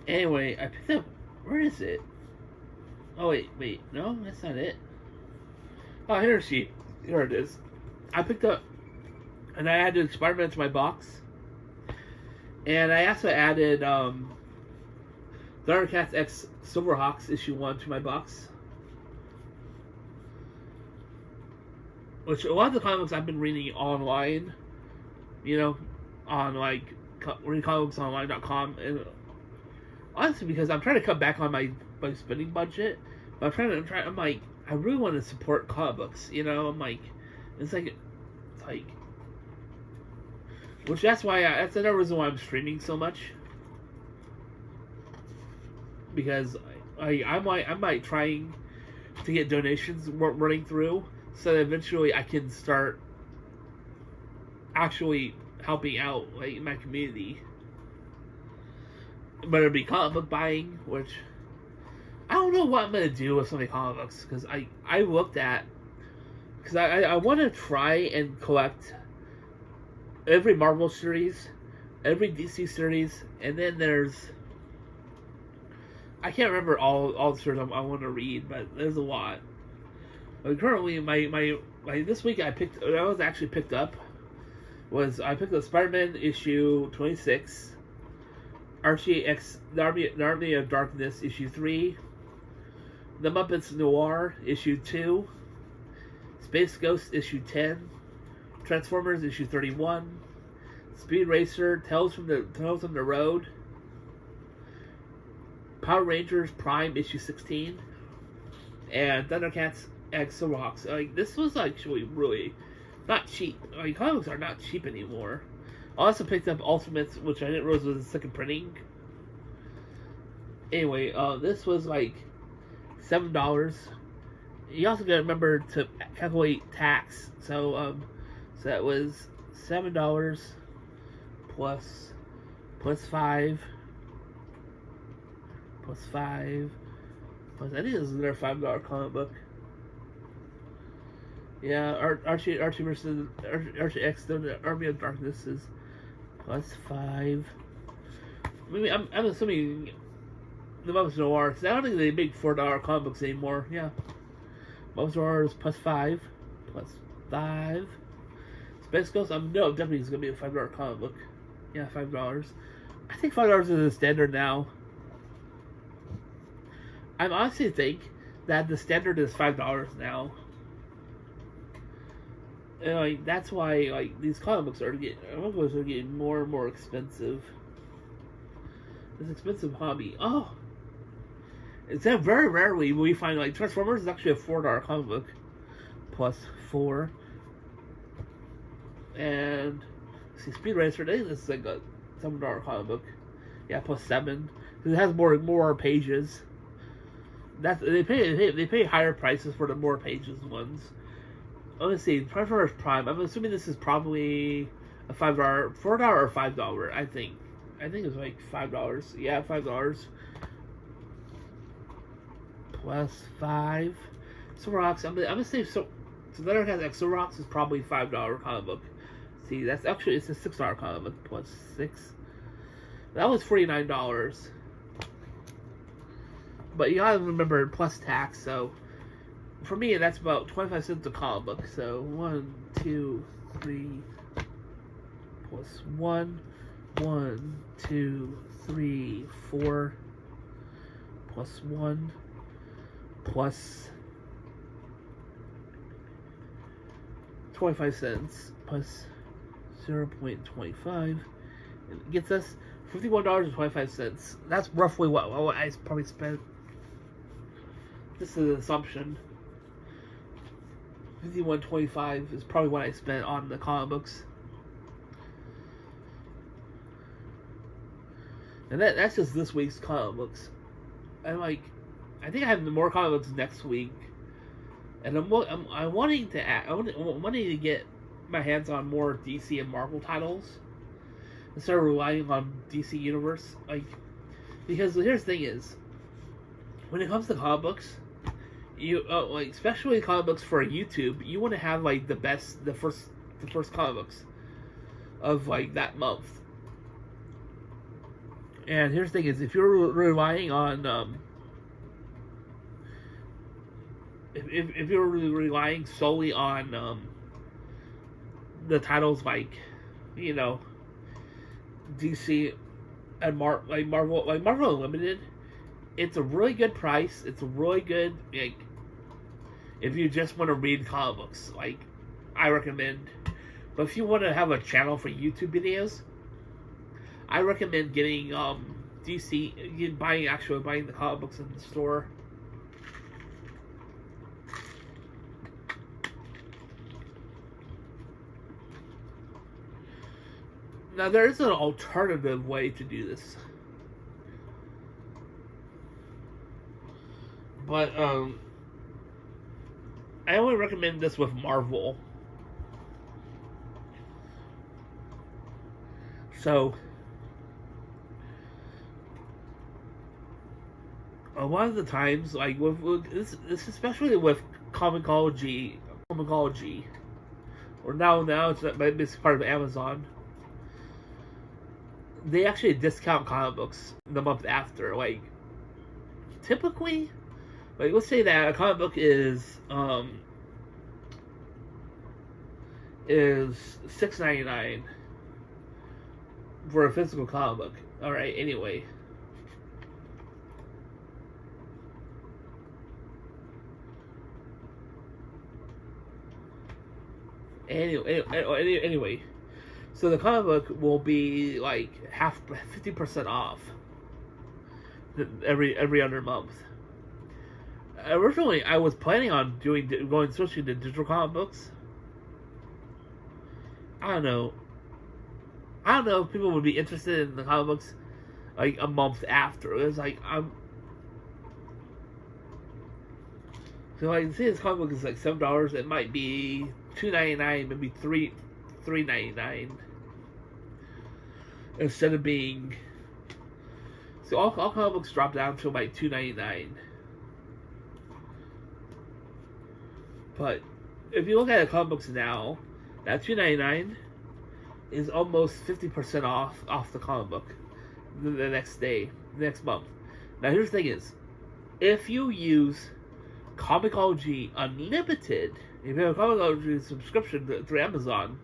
Anyway, I picked up. Where is it? Oh wait, no, that's not it. Oh, here it is. I picked up, and I added Spider-Man to my box, and I also added Thundercats X Silverhawks issue 1 to my box. Which a lot of the comics I've been reading online, on readcomicsonline.com, and honestly, because I'm trying to cut back on my spending budget, but I'm like, I really want to support comic books, I'm like, it's like, which that's another reason why I'm streaming so much, because I might trying to get donations running through, so that eventually I can start actually helping out my community. But it'll be comic book buying, which I don't know what I'm gonna do with some of the comic books, because I looked at, because I want to try and collect every Marvel series, every DC series, and then there's, I can't remember all the series I want to read, but there's a lot. But currently, my this week I picked up Spider-Man issue 26, Archie X the Army of Darkness issue 3, The Muppets Noir issue 2, Space Ghost issue 10, Transformers issue 31, Speed Racer Tales from the Road, Power Rangers Prime issue 16, and Thundercats X Silverhawks. This was actually really not cheap. Comics are not cheap anymore. I also picked up Ultimates, which I didn't realize was a second printing. Anyway, this was like $7. You also gotta remember to calculate tax. So that was $7 plus plus 5, plus 5, plus, I think this is another $5 comic book. Yeah, Archie versus Archie X, the Army of Darkness is plus 5. Maybe I'm assuming the Muppets Noir, because I don't think they make $4 comic books anymore. Yeah, Muppets Noir is plus 5, plus 5. Space Ghost, no, definitely it's gonna be a $5 comic book. Yeah, $5. I think $5 is the standard now. I honestly think that the standard is $5 now. And like that's why like these comic books are getting more and more expensive. This expensive hobby. Oh, it's very rarely we find like Transformers is actually a $4 comic book, plus 4. And see, Speed Racer, this is like a $7 comic book. Yeah, plus 7 because it has more pages. They pay higher prices for the more pages ones. Let's see, Transformers Prime. I'm assuming this is probably a $4 or $5. I think it's like $5. Yeah, $5 plus 5. Sorox. I'm gonna say so. Letterhead X Sorox is probably $5 comic book. See, it's a $6 comic book plus 6. That was $49. But you gotta remember plus tax, so for me that's about 25 cents a comic book. So 1, 2, 3 plus 1, 1, 2, 3, 4 plus 1 plus 25 cents plus 0.25 it gets us $51.25. That's roughly what I probably spent. This is an assumption. $51.25 is probably what I spent on the comic books. And that's just this week's comic books. And I think I have more comic books next week. And I'm wanting to get my hands on more DC and Marvel titles instead of relying on DC Universe. Because here's the thing is, when it comes to comic books, you especially comic books for YouTube, you want to have the first comic books of that month. And here's the thing is, if you're relying on if you're relying solely on the titles DC and Marvel Unlimited, it's a really good price. It's a really good if you just want to read comic books, I recommend. But if you want to have a channel for YouTube videos, I recommend getting buying the comic books in the store. Now there is an alternative way to do this, but I only recommend this with Marvel. So a lot of the times, with this especially with Comixology, or now it's part of Amazon. They actually discount comic books the month after. Typically, let's say that a comic book is $6.99 for a physical comic book. All right. Anyway. Anyway, so the comic book will be 50% off every other month. Originally, I was planning on switching to digital comic books. I don't know if people would be interested in the comic books a month after. It was say this comic book is $7. It might be $2.99, maybe $3.99. instead of being. So all comic books drop down to like $2.99. But if you look at the comic books now, that $2.99 is almost 50% off the comic book the next day, the next month. Now here's the thing is, if you use Comixology Unlimited, if you have a Comixology subscription through Amazon,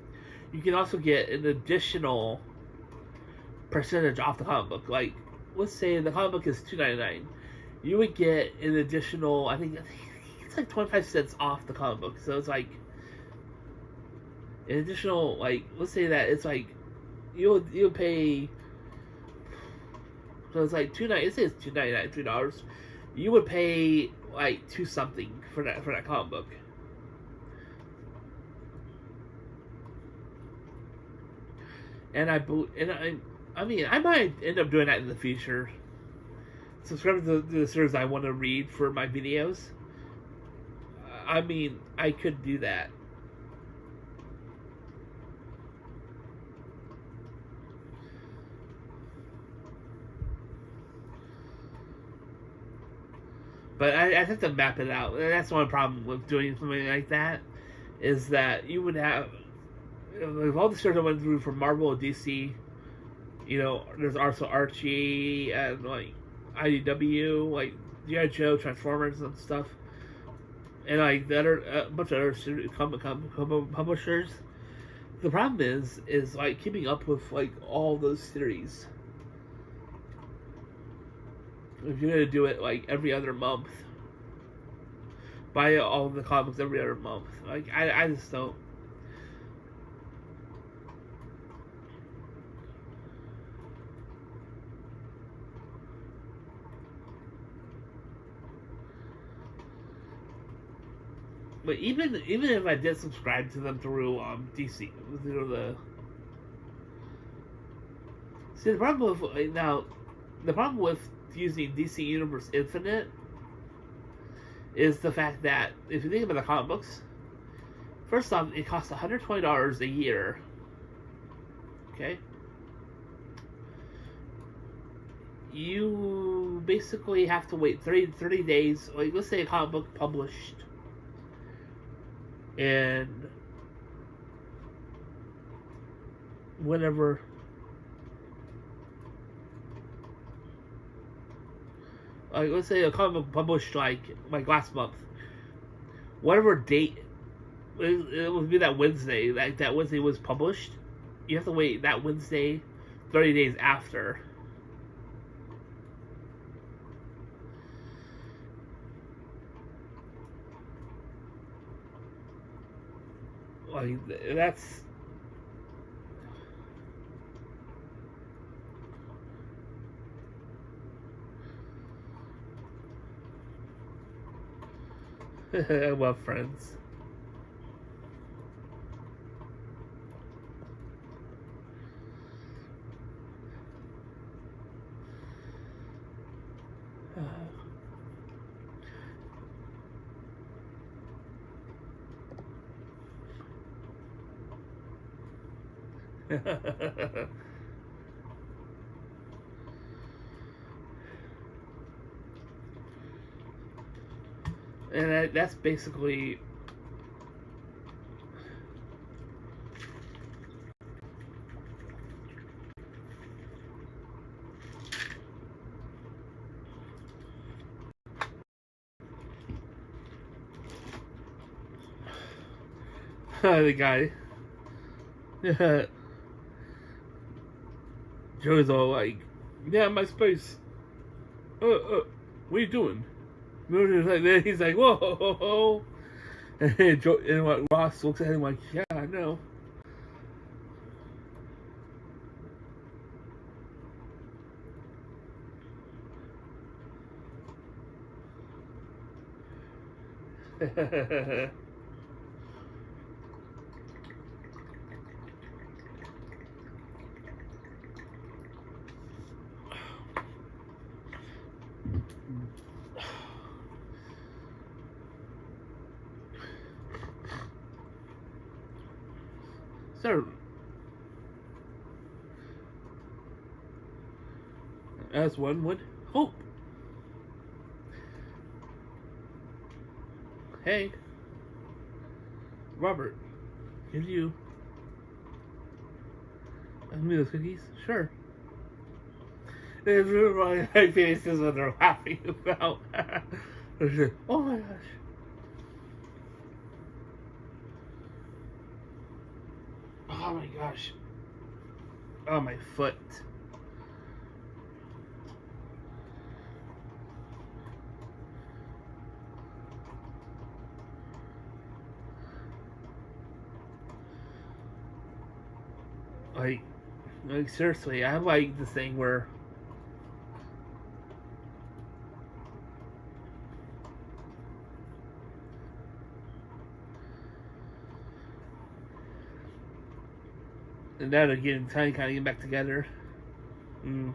you can also get an additional percentage off the comic book. Like, let's say the comic book is $2.99, you would get an additional, I think it's like 25 cents off the comic book. So it's like an additional, like, let's say that it's like you'll pay. So it's like it says $2.99, $3. You would pay like $2 something for that comic book. And I mean, I might end up doing that in the future. Subscribe to the series I want to read for my videos. I mean, I could do that. But I have to map it out. And that's one problem with doing something like that, is that you would have, with all the series I went through from Marvel and DC, you know, there's also Archie and like IDW, like G.I. Joe, Transformers and stuff, and like the other a bunch of other publishers. The problem is like keeping up with like all those series. If you're gonna do it like every other month, buy all of the comics every other month. Like I just don't. But even if I did subscribe to them through DC, through the problem with the problem with using DC Universe Infinite is the fact that if you think about the comic books, first off, it costs $120 a year. Okay, you basically have to wait 30 days. Like, let's say a comic book published and whenever like, let's say a comic book published like last month, whatever date it would be, that Wednesday, like that Wednesday was published, you have to wait that Wednesday 30 days after. Like, that's I love Friends. And that's basically the guy. Joe's all like, "Yeah, my space. What are you doing?" He's like, "Whoa, ho, ho, ho." And Joe, and what, Ross looks at him like, "Yeah, I know." So, as one would hope. Hey, Robert, here's you. Give me those cookies? Sure. It's really my face is what they're laughing about. Oh my gosh. Oh my gosh. Oh, my foot. Like seriously, I have like this thing where and now they're getting kind of getting back together. Mm.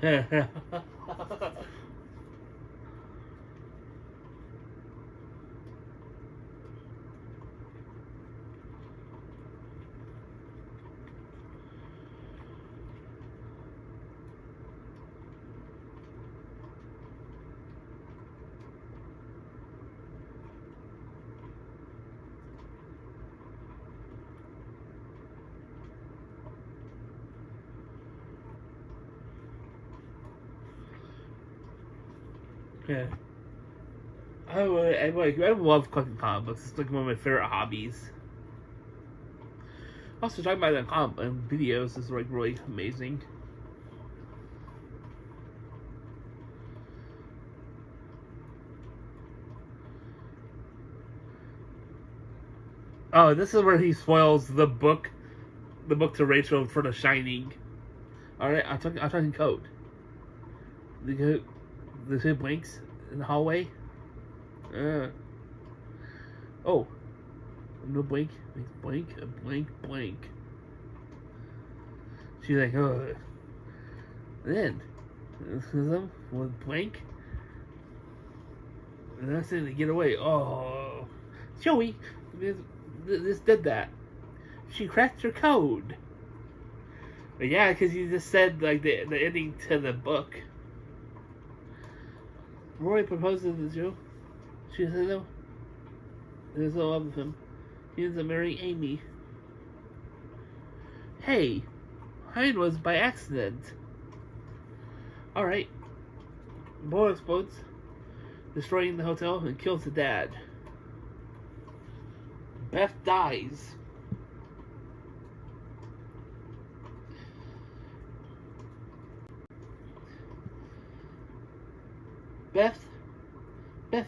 Yeah. I love collecting comic books. It's like one of my favorite hobbies. Also, talking about the comic and videos is like really amazing. Oh, this is where he spoils the book to Rachel for The Shining. All right, I'm talking code. The kid blinks in the hallway. Oh, no blink, blink, blink, blink. She's like, oh. Then, them with blink. And that's it, they get away. Oh, Joey, this did that. She cracked her code. But yeah, because you just said like the ending to the book. Roy proposes to Joe. She said no. There's no love of him. He ends up marrying Amy. Hey, mine was by accident. Alright. Bomb explodes, destroying the hotel and kills the dad. Beth dies. Beth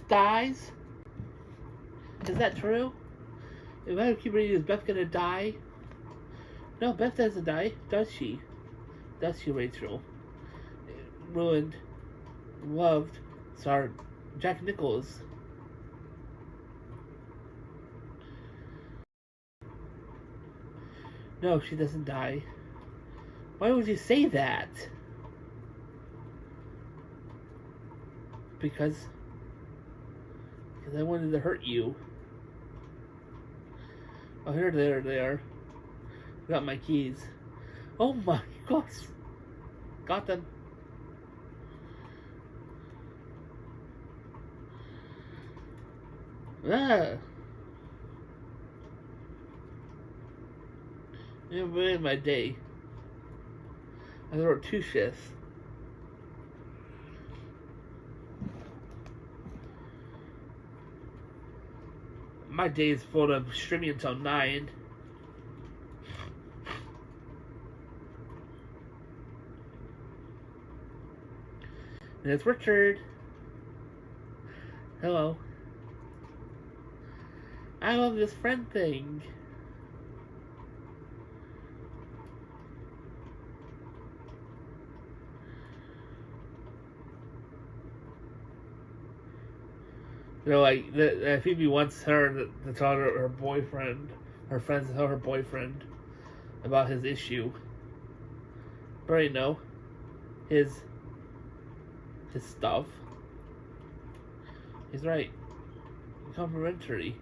dies? Is that true? If I keep reading, is Beth gonna die? No, Beth doesn't die, does she? Does she, Rachel? Ruined, loved, sorry, Jack Nichols. No, she doesn't die. Why would you say that? Because I wanted to hurt you. Oh, here they are. Got my keys. Oh my gosh. Got them. Ah. It ruined my day. I worked 2 shifts. my day is full of streaming until 9. And it's Richard. Hello. I love this friend thing. You know, like, Phoebe wants her to tell her boyfriend, her friends to tell her boyfriend about his issue. But you know, his stuff. He's right. Complimentary.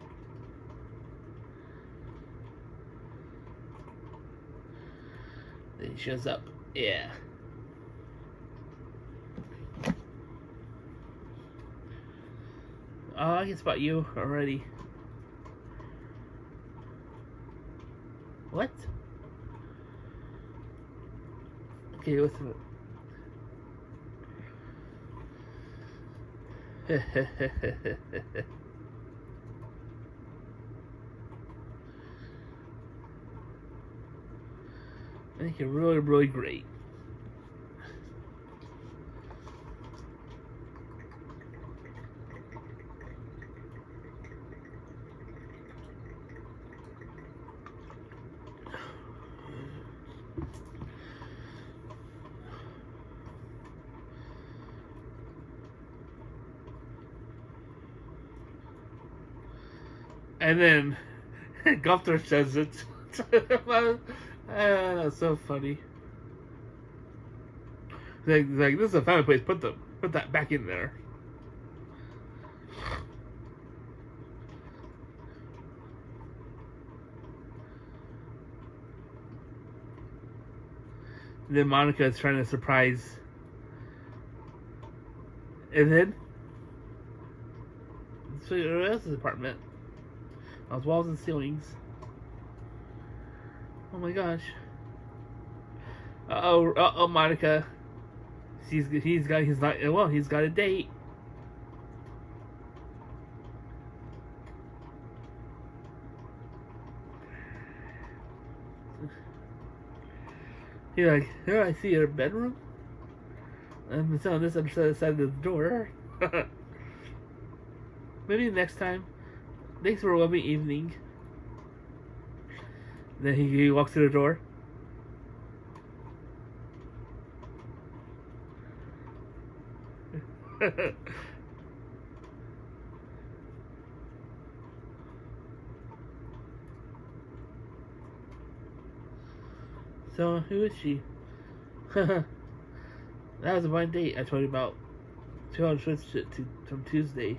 Then he shows up. Yeah. Oh, I can spot you already. What? Okay, what's it? I think you're really, really great. And then Gunther says it. That's so funny. Like, this is a family place. Put that back in there. And then Monica is trying to surprise. And then so the rest of the apartment. Those walls and ceilings. Oh my gosh. Uh-oh, Monica. He's got a date. He's like, here I see your bedroom. I'm on this other side of the door. Maybe next time. Thanks for a lovely evening. Then he walks through the door. So, who is she? That was a blind date I told you about. 200 switch from Tuesday.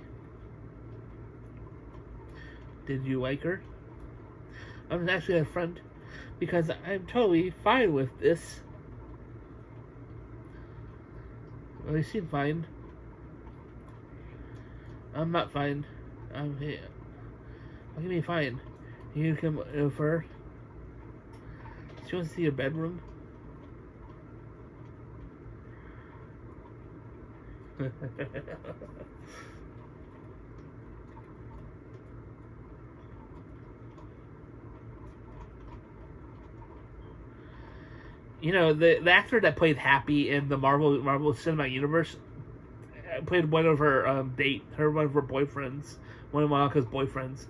Did you like her? I'm actually a friend because I'm totally fine with this. Well, you seem fine. I'm not fine. I'm here. What do you mean fine? You come over. She wants to see your bedroom. You know, the actor that played Happy in the Marvel Cinematic Universe played one of her one of her boyfriends, one of Monica's boyfriends.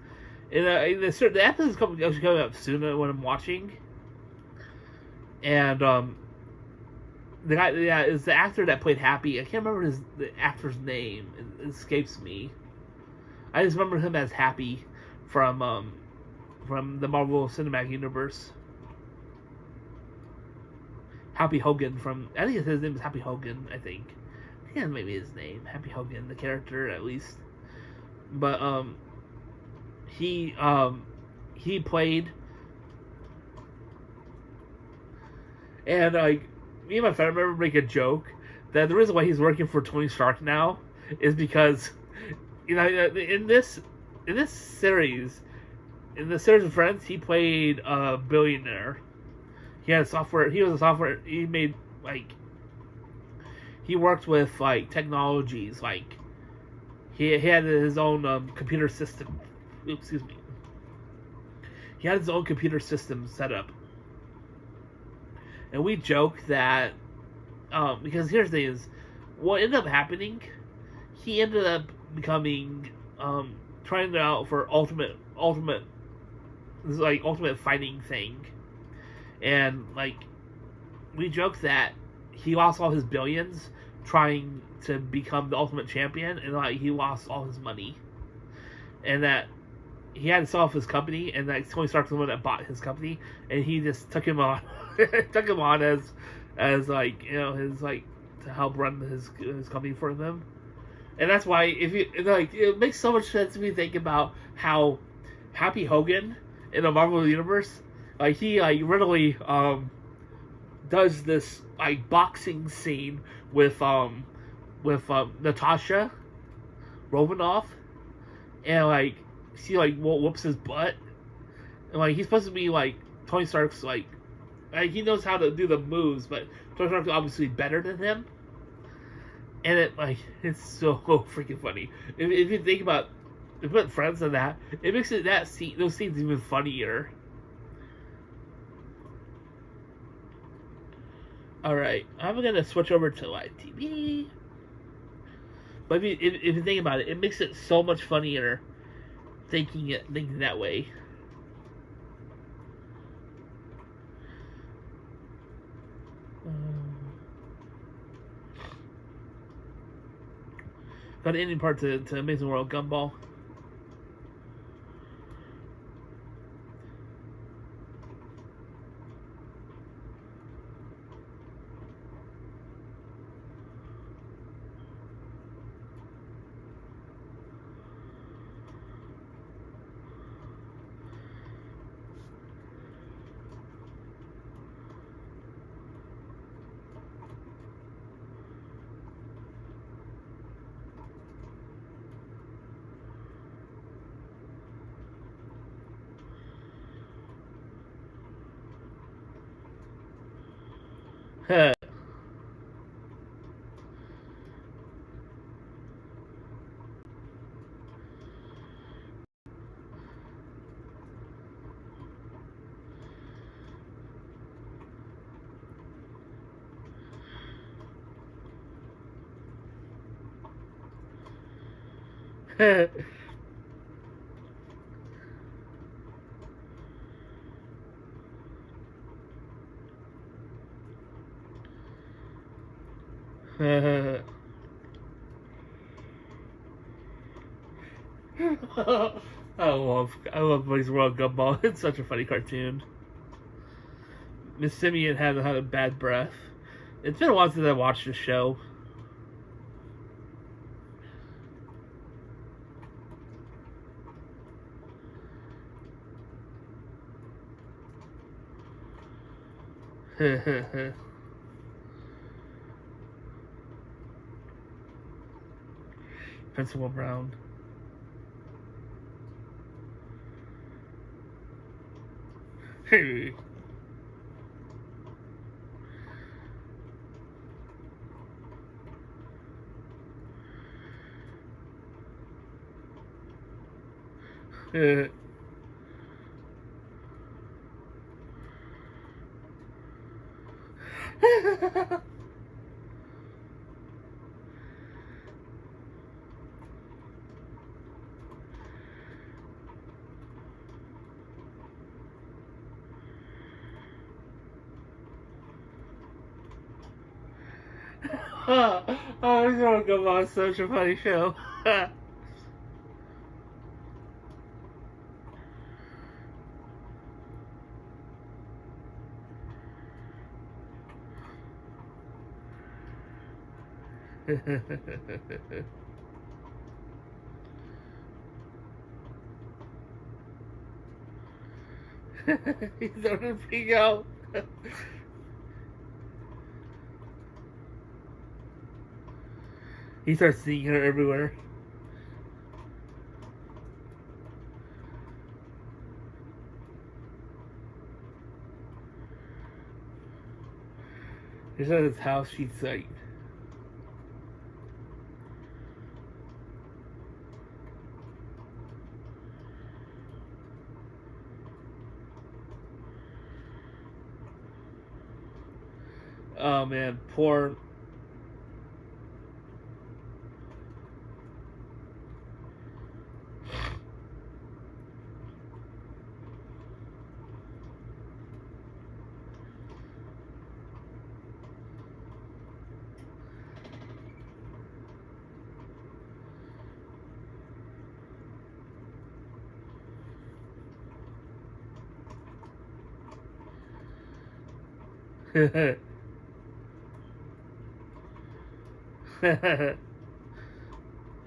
And the episode's coming up soon when I'm watching. And the guy, is the actor that played Happy. I can't remember the actor's name. It escapes me. I just remember him as Happy from the Marvel Cinematic Universe. Happy Hogan I think his name is Happy Hogan, I think. Yeah, maybe his name. Happy Hogan, the character, at least. But, he played... And, like, me and my friend remember making a joke that the reason why he's working for Tony Stark now is because, you know, in this series, of Friends, he played a billionaire. He was a software, he made, like, he worked with, like, technologies, like, he had his own, computer system excuse me. He had his own computer system set up, and we joke that because here's the thing is, what ended up happening, he ended up becoming trying out for ultimate fighting thing, and like we joke that he lost all his billions trying to become the ultimate champion, and like he lost all his money, and that he had to sell off his company, and that Tony Stark's the one that bought his company, and he just took him on, took him on as like his like to help run his company for them, and that's why if you like it makes so much sense if you think about how Happy Hogan in the Marvel universe, like he like really does this like boxing scene with Natasha Romanoff, and like she like whoops his butt, and like he's supposed to be like Tony Stark's like he knows how to do the moves, but Tony Stark's obviously better than him, and it's so freaking funny. If you think about if you put friends in that, it makes those scenes even funnier. Alright, I'm gonna switch over to live TV. But if you think about it, it makes it so much funnier thinking that way. Got an ending part to Amazing World Gumball. I love Amazing World Gumball. It's such a funny cartoon. Miss Simeon had a bad breath. It's been a while since I watched the show. Principal Brown. Hey. Oh, Gumball is such a funny show. He's throwing a pig out. He starts seeing her everywhere. He's at his house. She's like, Oh man, poor.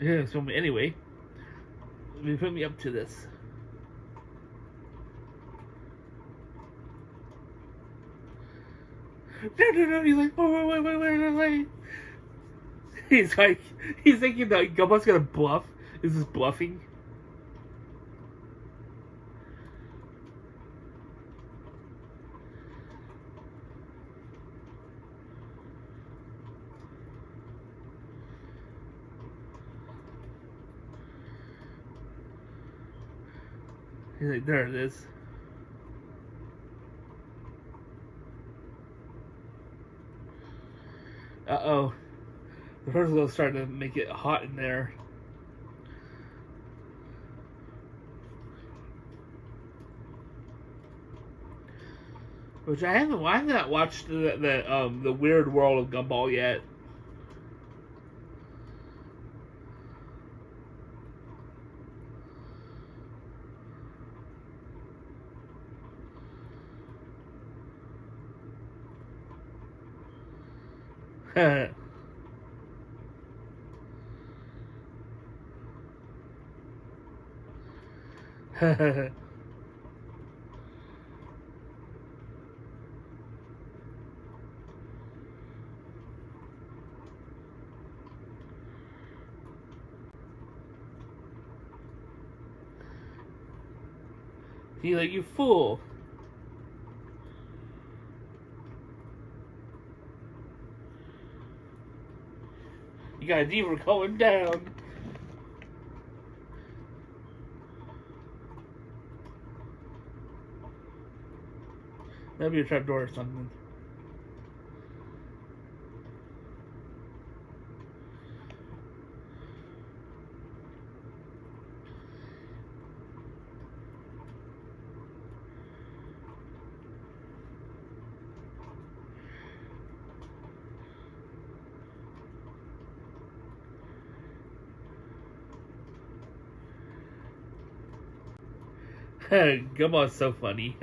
Yeah, so anyway, they put me up to this. No, no, no. He's like, wait. He's like, he's thinking that Gumbo's gonna bluff. Is this bluffing? He's like, there it is. Uh-oh. The person's starting to make it hot in there. Which I have not watched the Weird World of Gumball yet. He's like, you fool. You got a diva going down. That'd be a trapdoor or something. Gumball's so funny.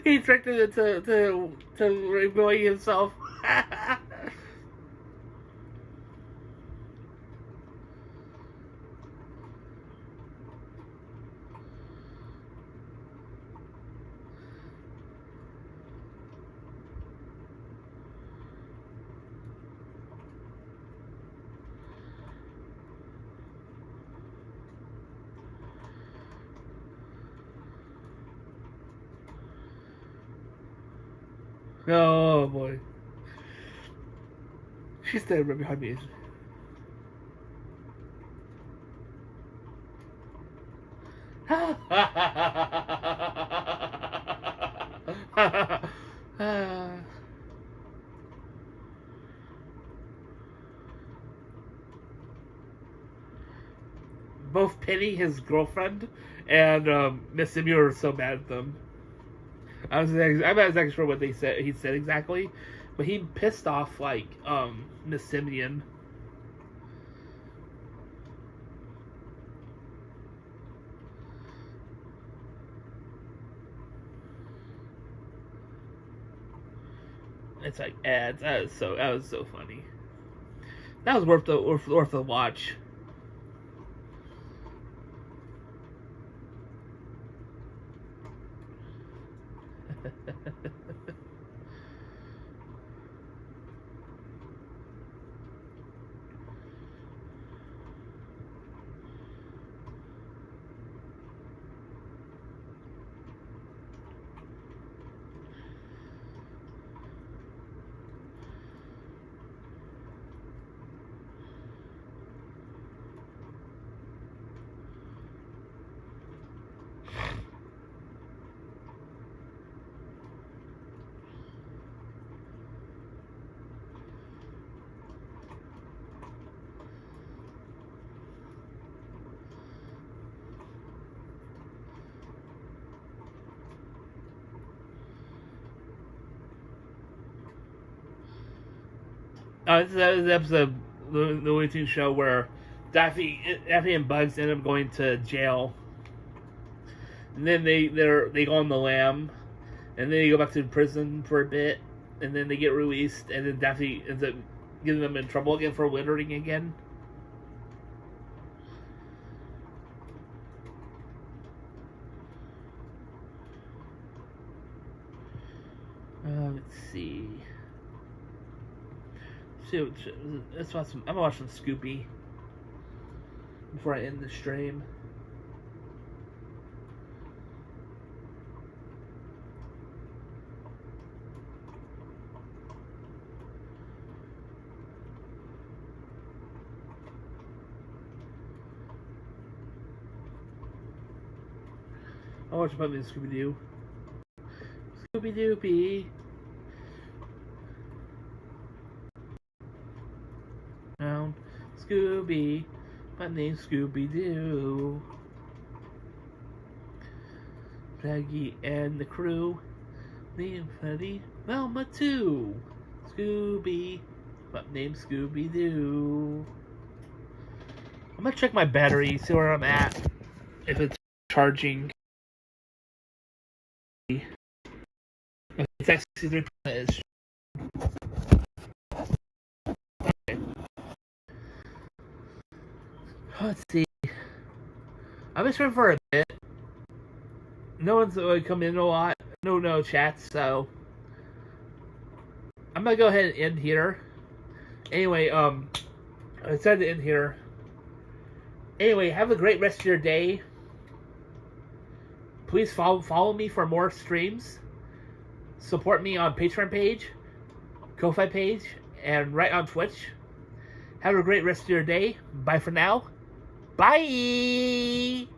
He tricked him to revealing himself. Oh boy. She's standing right behind me. Both Penny, his girlfriend, and Miss Simeon are so mad at them. I'm not exactly sure what they said. He said exactly, but he pissed off like Miss Simeon. It's like ads. That was so funny. That was worth the watch. This is the episode of the Looney Tunes show where Daffy and Bugs end up going to jail, and then they go on the lam, and then they go back to prison for a bit, and then they get released, and then Daffy ends up getting them in trouble again for littering again. Let's see. Let's watch some. I'm gonna watch some Scoopy before I end the stream. I'll watch Puppy and Scooby Doo. Scooby Doopy. Down Scooby. My name's Scooby Doo. Peggy and the crew. Liam, Freddy, Velma too. Scooby. My name's Scooby Doo. I'm gonna check my battery, see where I'm at. If it's charging. It's actually 63%. Okay. Let's see. I've been streaming for a bit. No one's come in a lot. No chats, so I'm gonna go ahead and end here. Anyway, I decided to end here. Anyway, have a great rest of your day. Please follow me for more streams. Support me on Patreon page, Ko-Fi page, and right on Twitch. Have a great rest of your day. Bye for now. Bye!